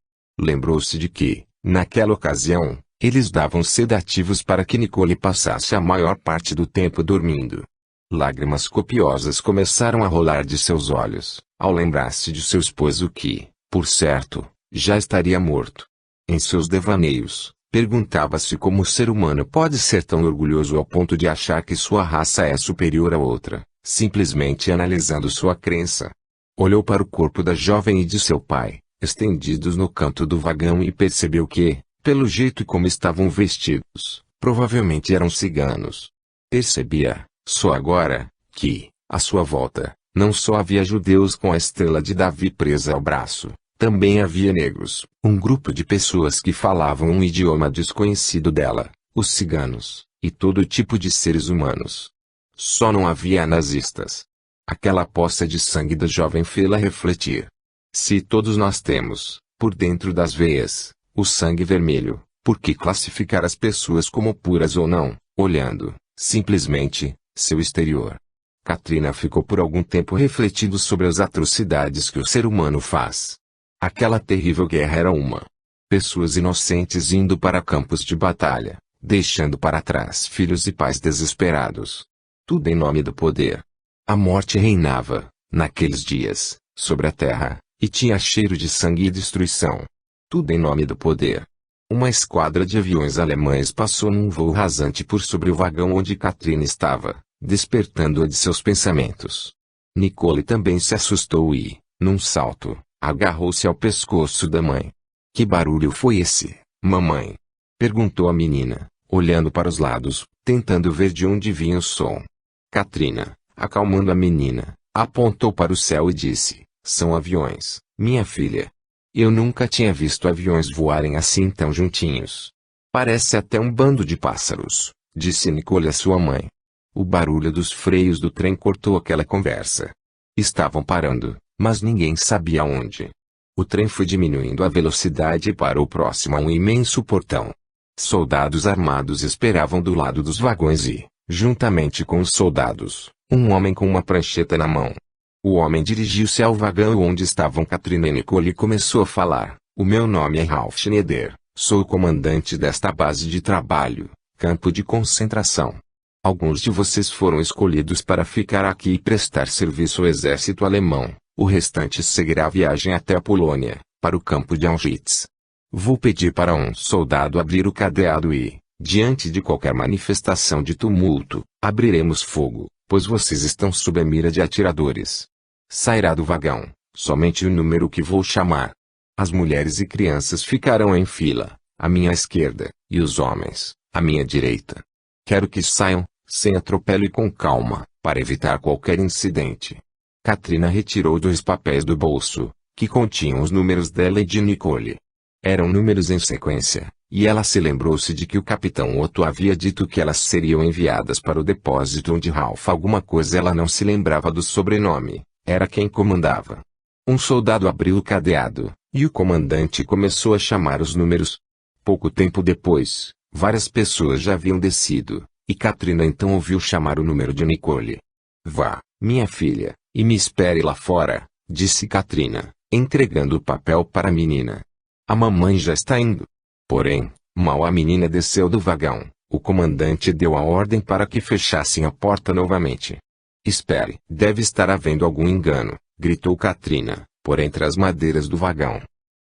Lembrou-se de que, naquela ocasião, eles davam sedativos para que Nicole passasse a maior parte do tempo dormindo. Lágrimas copiosas começaram a rolar de seus olhos, ao lembrar-se de seu esposo que, por certo, já estaria morto. Em seus devaneios, perguntava-se como o ser humano pode ser tão orgulhoso ao ponto de achar que sua raça é superior à outra, simplesmente analisando sua crença. Olhou para o corpo da jovem e de seu pai, estendidos no canto do vagão, e percebeu que, pelo jeito como estavam vestidos, provavelmente eram ciganos. Percebia, só agora, que, à sua volta, não só havia judeus com a estrela de Davi presa ao braço, também havia negros, um grupo de pessoas que falavam um idioma desconhecido dela, os ciganos, e todo tipo de seres humanos. Só não havia nazistas. Aquela poça de sangue da jovem fê-la refletir. Se todos nós temos, por dentro das veias, o sangue vermelho, por que classificar as pessoas como puras ou não, olhando, simplesmente, seu exterior? Katrina ficou por algum tempo refletindo sobre as atrocidades que o ser humano faz. Aquela terrível guerra era uma. Pessoas inocentes indo para campos de batalha, deixando para trás filhos e pais desesperados. Tudo em nome do poder. A morte reinava, naqueles dias, sobre a terra, e tinha cheiro de sangue e destruição. Tudo em nome do poder. Uma esquadra de aviões alemães passou num voo rasante por sobre o vagão onde Katrina estava, despertando-a de seus pensamentos. Nicole também se assustou e, num salto, agarrou-se ao pescoço da mãe. "Que barulho foi esse, mamãe?" perguntou a menina, olhando para os lados, tentando ver de onde vinha o som. Katrina, acalmando a menina, apontou para o céu e disse: "São aviões, minha filha. Eu nunca tinha visto aviões voarem assim tão juntinhos. Parece até um bando de pássaros", disse Nicole à sua mãe. O barulho dos freios do trem cortou aquela conversa. Estavam parando, mas ninguém sabia onde. O trem foi diminuindo a velocidade e parou próximo a um imenso portão. Soldados armados esperavam do lado dos vagões e, juntamente com os soldados, um homem com uma prancheta na mão. O homem dirigiu-se ao vagão onde estavam Katrina e Nicole e começou a falar: "O meu nome é Ralf Schneider, sou o comandante desta base de trabalho, campo de concentração. Alguns de vocês foram escolhidos para ficar aqui e prestar serviço ao exército alemão, o restante seguirá a viagem até a Polônia, para o campo de Auschwitz. Vou pedir para um soldado abrir o cadeado e, diante de qualquer manifestação de tumulto, abriremos fogo, pois vocês estão sob a mira de atiradores. Sairá do vagão, somente o número que vou chamar. As mulheres e crianças ficarão em fila, à minha esquerda, e os homens, à minha direita. Quero que saiam, sem atropelo e com calma, para evitar qualquer incidente." Katrina retirou 2 papéis do bolso, que continham os números dela e de Nicole. Eram números em sequência, e ela se lembrou-se de que o capitão Otto havia dito que elas seriam enviadas para o depósito onde Ralph alguma coisa, ela não se lembrava do sobrenome. Era quem comandava. Um soldado abriu o cadeado, e o comandante começou a chamar os números. Pouco tempo depois, Várias pessoas já haviam descido, e Katrina então ouviu chamar o número de Nicole. Vá, minha filha, e me espere lá fora, disse Katrina, entregando o papel para a menina. A mamãe já está indo. Porém, mal a menina desceu do vagão, o comandante deu a ordem para que fechassem a porta novamente. Espere, deve estar havendo algum engano, gritou Katrina, por entre as madeiras do vagão.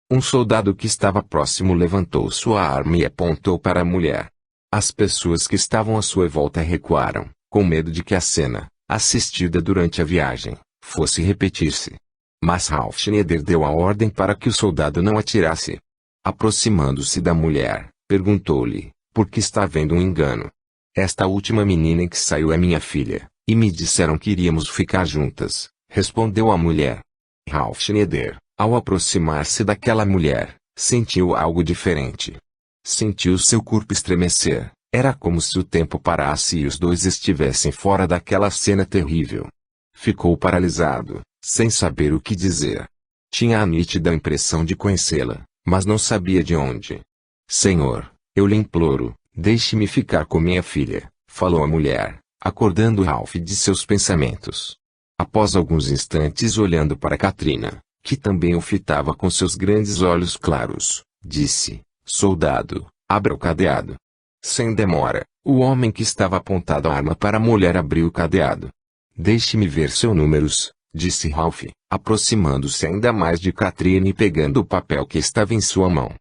Um soldado que estava próximo levantou sua arma e apontou para a mulher. As pessoas que estavam à sua volta recuaram, com medo de que a cena, assistida durante a viagem, fosse repetir-se. Mas Ralph Schneider deu a ordem para que o soldado não atirasse. Aproximando-se da mulher, perguntou-lhe, por que está havendo um engano? Esta última menina que saiu é minha filha, e me disseram que iríamos ficar juntas, respondeu a mulher. Ralph Schneider, ao aproximar-se daquela mulher, sentiu algo diferente. Sentiu seu corpo estremecer, era como se o tempo parasse e os dois estivessem fora daquela cena terrível. Ficou paralisado, sem saber o que dizer. Tinha a nítida impressão de conhecê-la, mas não sabia de onde. Senhor, eu lhe imploro, deixe-me ficar com minha filha, falou a mulher, acordando Ralph de seus pensamentos. Após alguns instantes olhando para Katrina, que também o fitava com seus grandes olhos claros, disse, soldado, abra o cadeado. Sem demora, o homem que estava apontado a arma para a mulher abriu o cadeado. Deixe-me ver seus números, disse Ralph, aproximando-se ainda mais de Katrina e pegando o papel que estava em sua mão.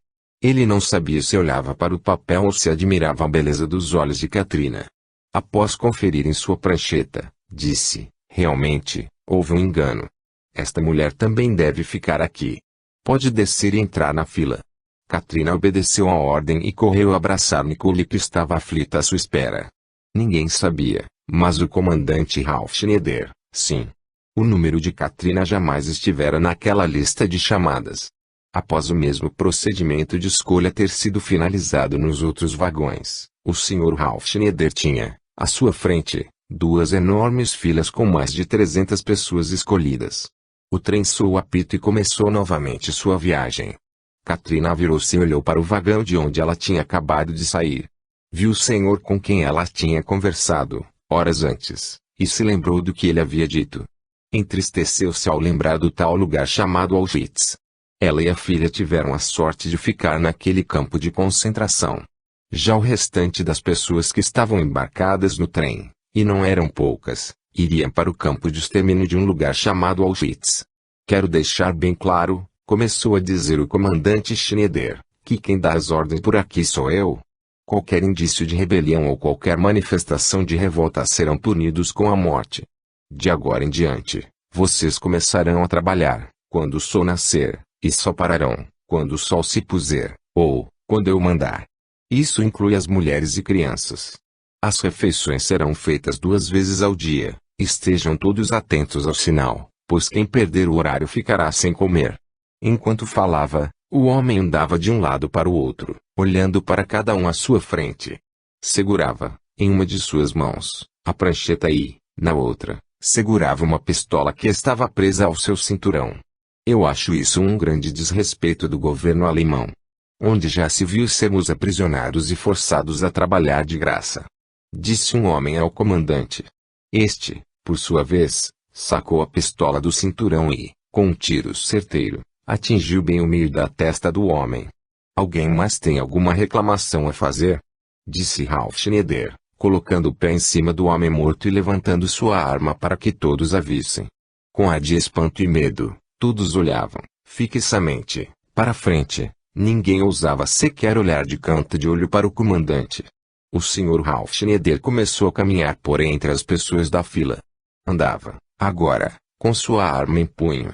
Ele não sabia se olhava para o papel ou se admirava a beleza dos olhos de Katrina. Após conferir em sua prancheta, disse, realmente, houve um engano. Esta mulher também deve ficar aqui. Pode descer e entrar na fila. Katrina obedeceu à ordem e correu abraçar Nicole que estava aflita à sua espera. Ninguém sabia, mas o comandante Ralph Schneider, sim. O número de Katrina jamais estivera naquela lista de chamadas. Após o mesmo procedimento de escolha ter sido finalizado nos outros vagões, o Sr. Ralph Schneider tinha, à sua frente, duas enormes filas com mais de 300 pessoas escolhidas. O trem soou o apito e começou novamente sua viagem. Katrina virou-se e olhou para o vagão de onde ela tinha acabado de sair. Viu o senhor com quem ela tinha conversado, horas antes, e se lembrou do que ele havia dito. Entristeceu-se ao lembrar do tal lugar chamado Auschwitz. Ela e a filha tiveram a sorte de ficar naquele campo de concentração. Já o restante das pessoas que estavam embarcadas no trem, e não eram poucas, iriam para o campo de extermínio de um lugar chamado Auschwitz. Quero deixar bem claro, começou a dizer o comandante Schneider, que quem dá as ordens por aqui sou eu. Qualquer indício de rebelião ou qualquer manifestação de revolta serão punidos com a morte. De agora em diante, vocês começarão a trabalhar, quando o sol nascer, e só pararão, quando o sol se puser, ou, quando eu mandar. Isso inclui as mulheres e crianças. As refeições serão feitas 2 vezes ao dia, estejam todos atentos ao sinal, pois quem perder o horário ficará sem comer. Enquanto falava, o homem andava de um lado para o outro, olhando para cada um à sua frente. Segurava, em uma de suas mãos, a prancheta e, na outra, segurava uma pistola que estava presa ao seu cinturão. Eu acho isso um grande desrespeito do governo alemão. Onde já se viu sermos aprisionados e forçados a trabalhar de graça? Disse um homem ao comandante. Este, por sua vez, sacou a pistola do cinturão e, com um tiro certeiro, atingiu bem o meio da testa do homem. Alguém mais tem alguma reclamação a fazer? Disse Ralph Schneider, colocando o pé em cima do homem morto e levantando sua arma para que todos a vissem. Com ar de espanto e medo, todos olhavam, fixamente, para frente. Ninguém ousava sequer olhar de canto de olho para o comandante. O Sr. Ralph Schneider começou a caminhar por entre as pessoas da fila. Andava, agora, com sua arma em punho.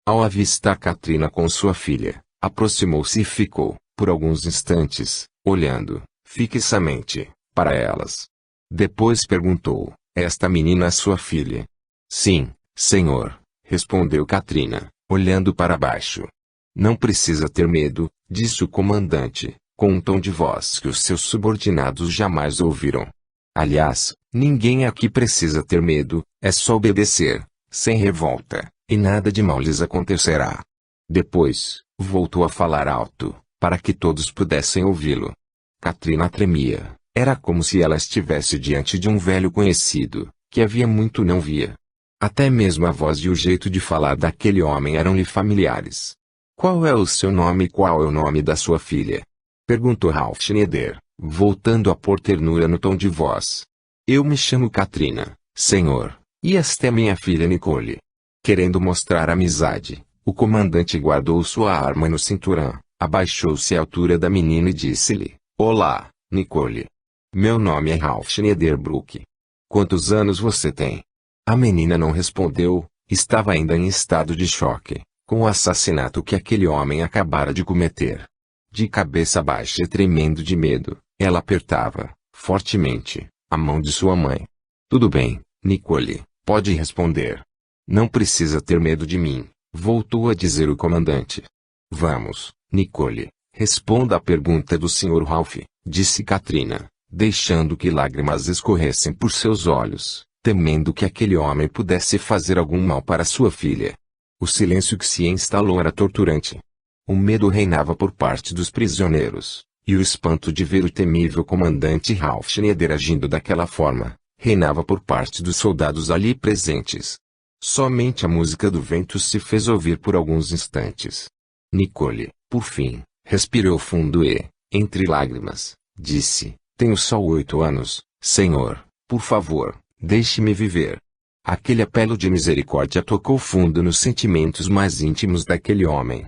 Ao avistar Katrina com sua filha, aproximou-se e ficou, por alguns instantes, olhando, fixamente, para elas. Depois perguntou, esta menina é sua filha? Sim, senhor, respondeu Katrina, olhando para baixo. Não precisa ter medo, disse o comandante, com um tom de voz que os seus subordinados jamais ouviram. Aliás, ninguém aqui precisa ter medo, é só obedecer, sem revolta, e nada de mal lhes acontecerá. Depois, voltou a falar alto, para que todos pudessem ouvi-lo. Katrina tremia. Era como se ela estivesse diante de um velho conhecido, que havia muito não via. Até mesmo a voz e o jeito de falar daquele homem eram-lhe familiares. Qual é o seu nome e qual é o nome da sua filha? Perguntou Ralph Schneider, voltando a pôr ternura no tom de voz. Eu me chamo Katrina, senhor, e esta é minha filha Nicole. Querendo mostrar amizade, o comandante guardou sua arma no cinturão, abaixou-se à altura da menina e disse-lhe, Olá, Nicole. Meu nome é Ralph Schneiderbrook. Quantos anos você tem? A menina não respondeu, estava ainda em estado de choque, com o assassinato que aquele homem acabara de cometer. De cabeça baixa e tremendo de medo, ela apertava, fortemente, a mão de sua mãe. Tudo bem, Nicole, pode responder. Não precisa ter medo de mim, voltou a dizer o comandante. Vamos, Nicole, responda à pergunta do Sr. Ralph, disse Katrina, deixando que lágrimas escorressem por seus olhos, temendo que aquele homem pudesse fazer algum mal para sua filha. O silêncio que se instalou era torturante. O medo reinava por parte dos prisioneiros, e o espanto de ver o temível comandante Ralph Schneider agindo daquela forma, reinava por parte dos soldados ali presentes. Somente a música do vento se fez ouvir por alguns instantes. Nicole, por fim, respirou fundo e, entre lágrimas, disse, tenho só 8 anos, senhor, por favor, deixe-me viver. Aquele apelo de misericórdia tocou fundo nos sentimentos mais íntimos daquele homem.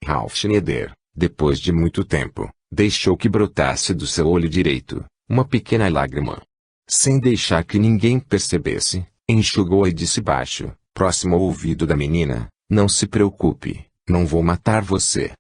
Ralph Schneider, depois de muito tempo, deixou que brotasse do seu olho direito uma pequena lágrima. Sem deixar que ninguém percebesse, enxugou-a e disse baixo, próximo ao ouvido da menina, não se preocupe, não vou matar você.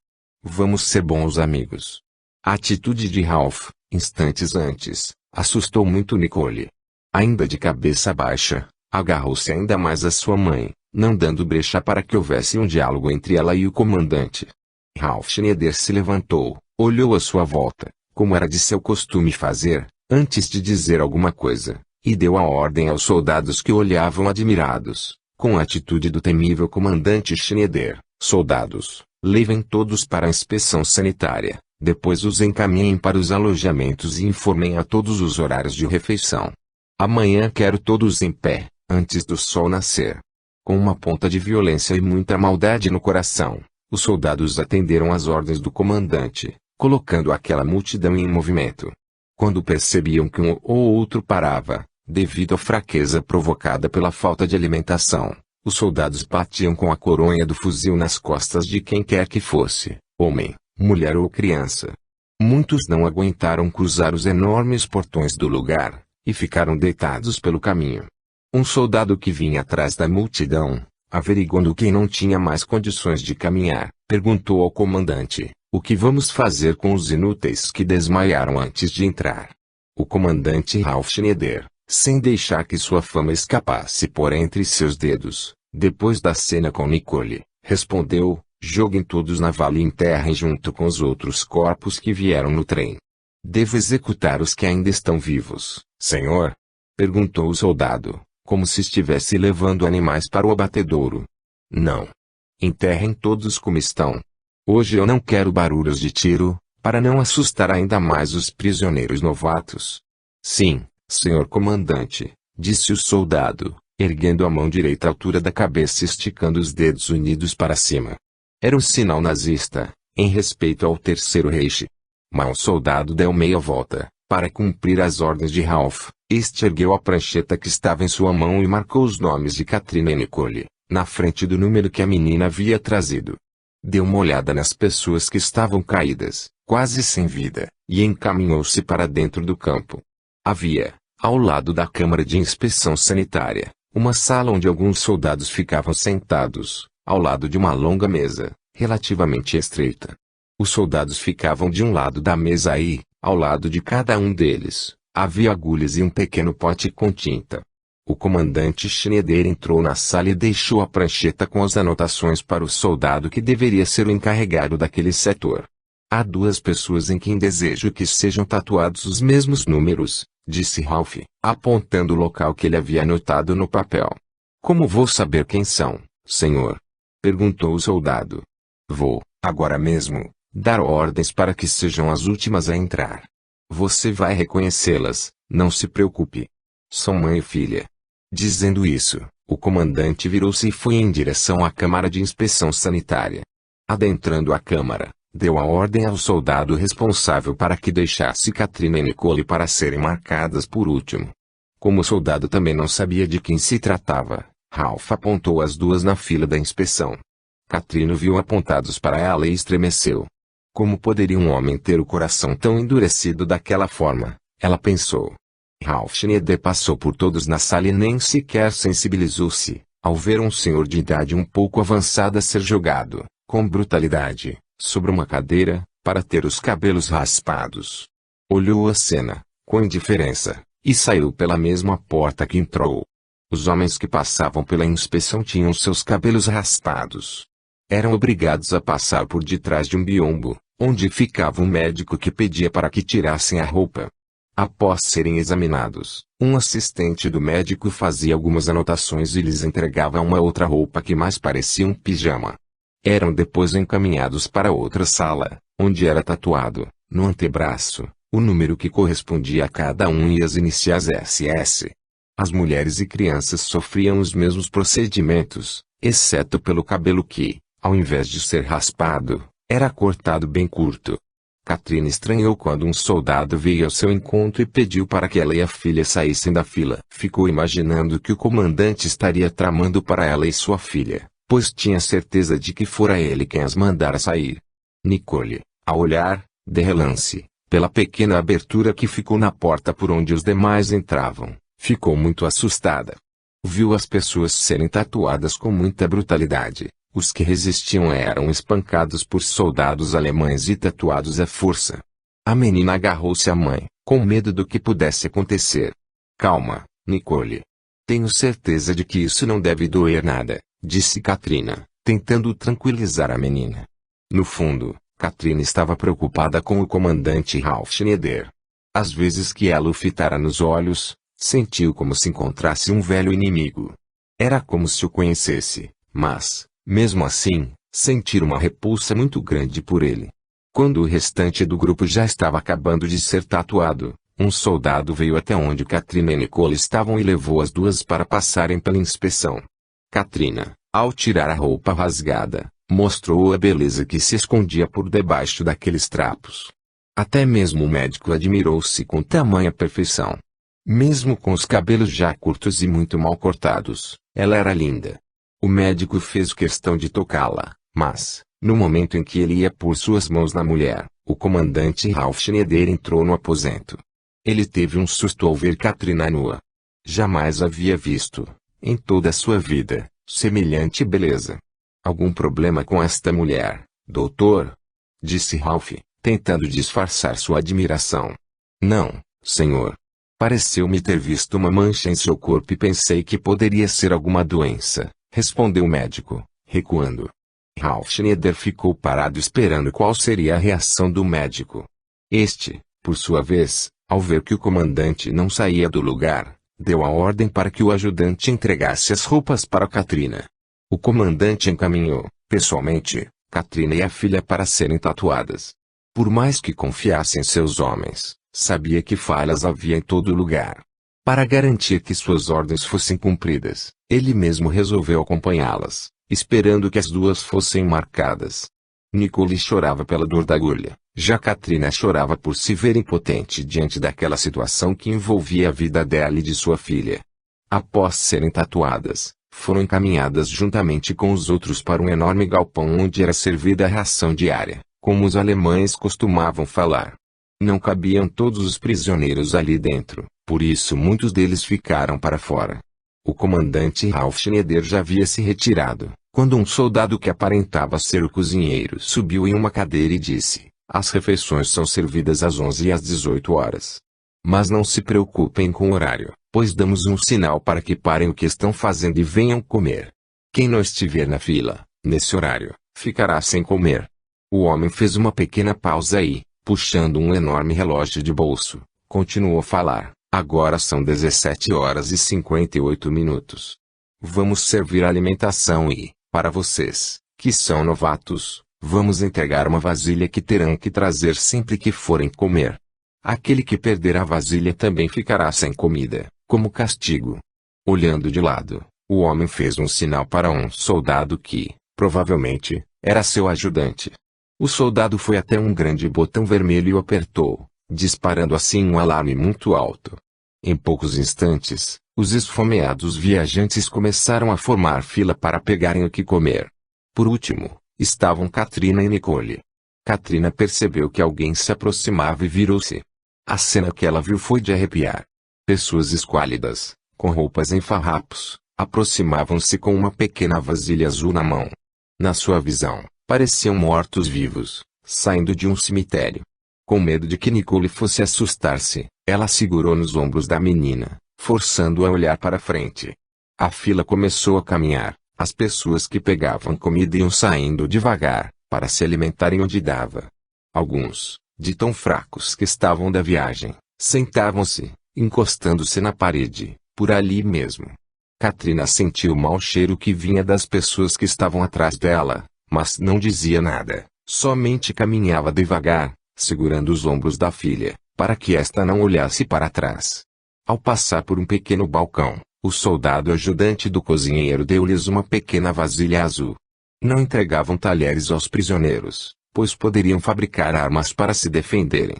Vamos ser bons amigos. A atitude de Ralph, instantes antes, assustou muito Nicole. Ainda de cabeça baixa, agarrou-se ainda mais à sua mãe, não dando brecha para que houvesse um diálogo entre ela e o comandante. Ralph Schneider se levantou, olhou à sua volta, como era de seu costume fazer, antes de dizer alguma coisa, e deu a ordem aos soldados que olhavam admirados, com a atitude do temível comandante Schneider, soldados, levem todos para a inspeção sanitária, depois os encaminhem para os alojamentos e informem a todos os horários de refeição. Amanhã quero todos em pé, antes do sol nascer. Com uma ponta de violência e muita maldade no coração, os soldados atenderam às ordens do comandante, colocando aquela multidão em movimento. Quando percebiam que um ou outro parava, devido à fraqueza provocada pela falta de alimentação, os soldados batiam com a coronha do fuzil nas costas de quem quer que fosse, homem, mulher ou criança. Muitos não aguentaram cruzar os enormes portões do lugar, e ficaram deitados pelo caminho. Um soldado que vinha atrás da multidão, averiguando quem não tinha mais condições de caminhar, perguntou ao comandante, o que vamos fazer com os inúteis que desmaiaram antes de entrar? O comandante Ralph Schneider, sem deixar que sua fama escapasse por entre seus dedos, depois da cena com Nicole, respondeu, joguem todos na vala e enterrem junto com os outros corpos que vieram no trem. Devo executar os que ainda estão vivos, senhor? Perguntou o soldado, como se estivesse levando animais para o abatedouro. Não. Enterrem todos como estão. Hoje eu não quero barulhos de tiro, para não assustar ainda mais os prisioneiros novatos. Sim, senhor comandante, disse o soldado, erguendo a mão direita à altura da cabeça e esticando os dedos unidos para cima. Era um sinal nazista, em respeito ao Terceiro Reich. Mas o soldado deu meia volta, para cumprir as ordens de Ralph. Este ergueu a prancheta que estava em sua mão e marcou os nomes de Katrina e Nicole, na frente do número que a menina havia trazido. Deu uma olhada nas pessoas que estavam caídas, quase sem vida, e encaminhou-se para dentro do campo. Havia, ao lado da câmara de inspeção sanitária, uma sala onde alguns soldados ficavam sentados, ao lado de uma longa mesa, relativamente estreita. Os soldados ficavam de um lado da mesa e, ao lado de cada um deles, havia agulhas e um pequeno pote com tinta. O comandante Schneider entrou na sala e deixou a prancheta com as anotações para o soldado que deveria ser o encarregado daquele setor. Há 2 pessoas em quem desejo que sejam tatuados os mesmos números, disse Ralph, apontando o local que ele havia anotado no papel. Como vou saber quem são, senhor? Perguntou o soldado. Vou, agora mesmo, dar ordens para que sejam as últimas a entrar. Você vai reconhecê-las, não se preocupe. São mãe e filha. Dizendo isso, o comandante virou-se e foi em direção à câmara de inspeção sanitária. Adentrando a câmara, deu a ordem ao soldado responsável para que deixasse Katrina e Nicole para serem marcadas por último. Como o soldado também não sabia de quem se tratava, Ralph apontou as duas na fila da inspeção. Katrina viu apontados para ela e estremeceu. Como poderia um homem ter o coração tão endurecido daquela forma? Ela pensou. Ralph Schneider passou por todos na sala e nem sequer sensibilizou-se, ao ver um senhor de idade um pouco avançada ser jogado, com brutalidade, sobre uma cadeira, para ter os cabelos raspados. Olhou a cena, com indiferença, e saiu pela mesma porta que entrou. Os homens que passavam pela inspeção tinham seus cabelos raspados. Eram obrigados a passar por detrás de um biombo, onde ficava um médico que pedia para que tirassem a roupa. Após serem examinados, um assistente do médico fazia algumas anotações e lhes entregava uma outra roupa que mais parecia um pijama. Eram depois encaminhados para outra sala, onde era tatuado, no antebraço, o número que correspondia a cada um e as iniciais SS. As mulheres e crianças sofriam os mesmos procedimentos, exceto pelo cabelo que, ao invés de ser raspado, era cortado bem curto. Katrina estranhou quando um soldado veio ao seu encontro e pediu para que ela e a filha saíssem da fila. Ficou imaginando que o comandante estaria tramando para ela e sua filha, pois tinha certeza de que fora ele quem as mandara sair. Nicole, ao olhar, de relance, pela pequena abertura que ficou na porta por onde os demais entravam, ficou muito assustada. Viu as pessoas serem tatuadas com muita brutalidade. Os que resistiam eram espancados por soldados alemães e tatuados à força. A menina agarrou-se à mãe, com medo do que pudesse acontecer. Calma, Nicole. Tenho certeza de que isso não deve doer nada, disse Katrina, tentando tranquilizar a menina. No fundo, Katrina estava preocupada com o comandante Ralph Schneider. Às vezes que ela o fitara nos olhos, sentiu como se encontrasse um velho inimigo. Era como se o conhecesse, mas, mesmo assim, sentir uma repulsa muito grande por ele. Quando o restante do grupo já estava acabando de ser tatuado, um soldado veio até onde Katrina e Nicole estavam e levou as duas para passarem pela inspeção. Katrina, ao tirar a roupa rasgada, mostrou a beleza que se escondia por debaixo daqueles trapos. Até mesmo o médico admirou-se com tamanha perfeição. Mesmo com os cabelos já curtos e muito mal cortados, ela era linda. O médico fez questão de tocá-la, mas, no momento em que ele ia pôr suas mãos na mulher, o comandante Ralph Schneider entrou no aposento. Ele teve um susto ao ver Katrina nua. Jamais havia visto, em toda a sua vida, semelhante beleza. Algum problema com esta mulher, doutor? Disse Ralph, tentando disfarçar sua admiração. Não, senhor. Pareceu-me ter visto uma mancha em seu corpo e pensei que poderia ser alguma doença. Respondeu o médico, recuando. Ralph Schneider ficou parado esperando qual seria a reação do médico. Este, por sua vez, ao ver que o comandante não saía do lugar, deu a ordem para que o ajudante entregasse as roupas para Katrina. O comandante encaminhou, pessoalmente, Katrina e a filha para serem tatuadas. Por mais que confiasse em seus homens, sabia que falhas havia em todo lugar. Para garantir que suas ordens fossem cumpridas, ele mesmo resolveu acompanhá-las, esperando que as duas fossem marcadas. Nicole chorava pela dor da agulha, já Katrina chorava por se ver impotente diante daquela situação que envolvia a vida dela e de sua filha. Após serem tatuadas, foram encaminhadas juntamente com os outros para um enorme galpão onde era servida a ração diária, como os alemães costumavam falar. Não cabiam todos os prisioneiros ali dentro, por isso muitos deles ficaram para fora. O comandante Ralph Schneider já havia se retirado, quando um soldado que aparentava ser o cozinheiro subiu em uma cadeira e disse: as refeições são servidas às 11 e às 18 horas. Mas não se preocupem com o horário, pois damos um sinal para que parem o que estão fazendo e venham comer. Quem não estiver na fila, nesse horário, ficará sem comer. O homem fez uma pequena pausa e, puxando um enorme relógio de bolso, continuou a falar: agora são 17 horas e 58 minutos. Vamos servir a alimentação e, para vocês, que são novatos, vamos entregar uma vasilha que terão que trazer sempre que forem comer. aquele que perder a vasilha também ficará sem comida, como castigo. Olhando de lado, o homem fez um sinal para um soldado que, provavelmente, era seu ajudante. O soldado foi até um grande botão vermelho e o apertou, disparando assim um alarme muito alto. Em poucos instantes, os esfomeados viajantes começaram a formar fila para pegarem o que comer. Por último, estavam Katrina e Nicole. Katrina percebeu que alguém se aproximava e virou-se. A cena que ela viu foi de arrepiar. Pessoas esquálidas, com roupas em farrapos, aproximavam-se com uma pequena vasilha azul na mão. Na sua visão, pareciam mortos-vivos, saindo de um cemitério. Com medo de que Nicole fosse assustar-se, ela segurou nos ombros da menina, forçando-a a olhar para frente. A fila começou a caminhar, as pessoas que pegavam comida iam saindo devagar, para se alimentarem onde dava. Alguns, de tão fracos que estavam da viagem, sentavam-se, encostando-se na parede, por ali mesmo. Katrina sentiu o mau cheiro que vinha das pessoas que estavam atrás dela, mas não dizia nada, somente caminhava devagar, segurando os ombros da filha, para que esta não olhasse para trás. Ao passar por um pequeno balcão, o soldado ajudante do cozinheiro deu-lhes uma pequena vasilha azul. Não entregavam talheres aos prisioneiros, pois poderiam fabricar armas para se defenderem.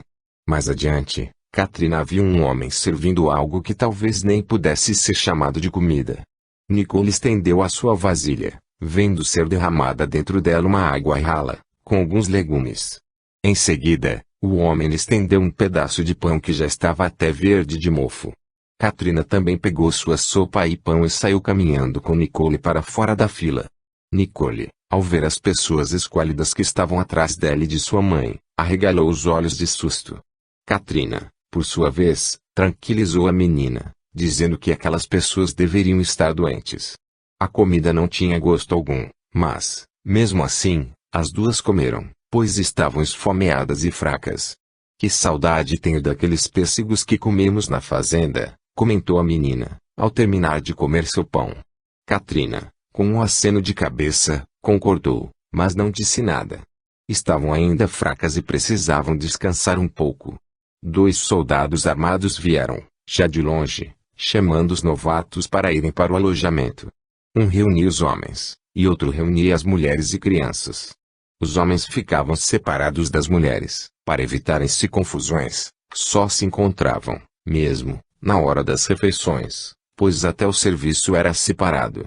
Mais adiante, Katrina viu um homem servindo algo que talvez nem pudesse ser chamado de comida. Nicole estendeu a sua vasilha, vendo ser derramada dentro dela uma água rala, com alguns legumes. Em seguida, o homem lhe estendeu um pedaço de pão que já estava até verde de mofo. Katrina também pegou sua sopa e pão e saiu caminhando com Nicole para fora da fila. Nicole, ao ver as pessoas esquálidas que estavam atrás dela e de sua mãe, arregalou os olhos de susto. Katrina, por sua vez, tranquilizou a menina, dizendo que aquelas pessoas deveriam estar doentes. A comida não tinha gosto algum, mas, mesmo assim, as duas comeram, pois estavam esfomeadas e fracas. Que saudade tenho daqueles pêssegos que comemos na fazenda, comentou a menina, ao terminar de comer seu pão. Katrina, com um aceno de cabeça, concordou, mas não disse nada. Estavam ainda fracas e precisavam descansar um pouco. 2 soldados armados vieram, já de longe, chamando os novatos para irem para o alojamento. Um reunia os homens, e outro reunia as mulheres e crianças. Os homens ficavam separados das mulheres, para evitarem-se confusões, só se encontravam, mesmo, na hora das refeições, pois até o serviço era separado.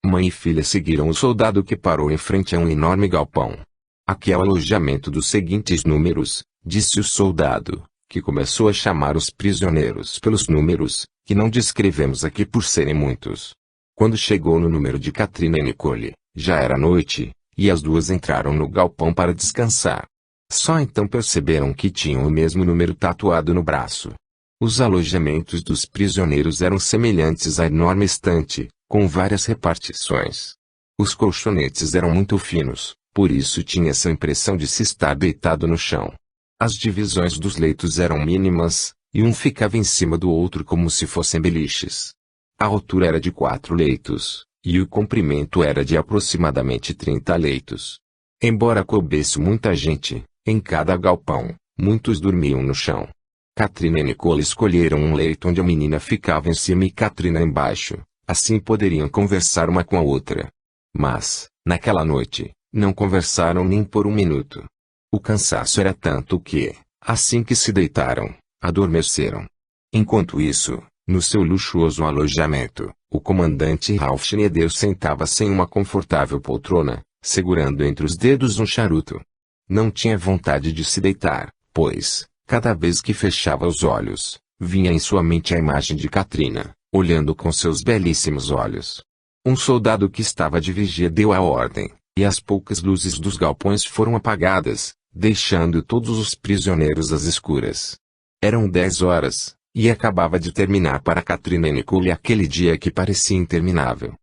Mãe e filha seguiram o soldado que parou em frente a um enorme galpão. Aqui é o alojamento dos seguintes números, disse o soldado, que começou a chamar os prisioneiros pelos números, que não descrevemos aqui por serem muitos. Quando chegou no número de Katrina e Nicole, já era noite, e as duas entraram no galpão para descansar. Só então perceberam que tinham o mesmo número tatuado no braço. Os alojamentos dos prisioneiros eram semelhantes à enorme estante, com várias repartições. Os colchonetes eram muito finos, por isso tinha essa impressão de se estar deitado no chão. As divisões dos leitos eram mínimas, e um ficava em cima do outro como se fossem beliches. A altura era de 4 leitos, e o comprimento era de aproximadamente 30 leitos. Embora coubesse muita gente, em cada galpão, muitos dormiam no chão. Katrina e Nicole escolheram um leito onde a menina ficava em cima e Katrina embaixo, assim poderiam conversar uma com a outra. Mas, naquela noite, não conversaram nem por um minuto. O cansaço era tanto que, assim que se deitaram, adormeceram. Enquanto isso, no seu luxuoso alojamento, o comandante Ralph Schneider sentava-se em uma confortável poltrona, segurando entre os dedos um charuto. Não tinha vontade de se deitar, pois, cada vez que fechava os olhos, vinha em sua mente a imagem de Katrina, olhando com seus belíssimos olhos. Um soldado que estava de vigia deu a ordem, e as poucas luzes dos galpões foram apagadas, deixando todos os prisioneiros às escuras. Eram 10 horas, e acabava de terminar para Katrina e Nicole aquele dia que parecia interminável.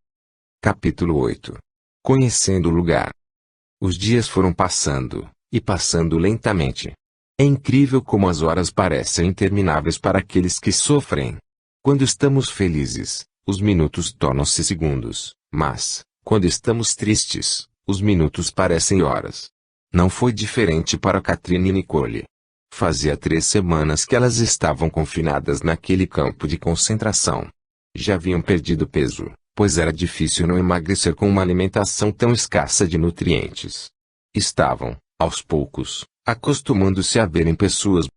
Capítulo 8. Conhecendo o lugar. Os dias foram passando, e passando lentamente. É incrível como as horas parecem intermináveis para aqueles que sofrem. Quando estamos felizes, os minutos tornam-se segundos, mas, quando estamos tristes, os minutos parecem horas. Não foi diferente para Katrina e Nicole. Fazia 3 semanas que elas estavam confinadas naquele campo de concentração. Já haviam perdido peso, pois era difícil não emagrecer com uma alimentação tão escassa de nutrientes. Estavam, aos poucos, acostumando-se a verem pessoas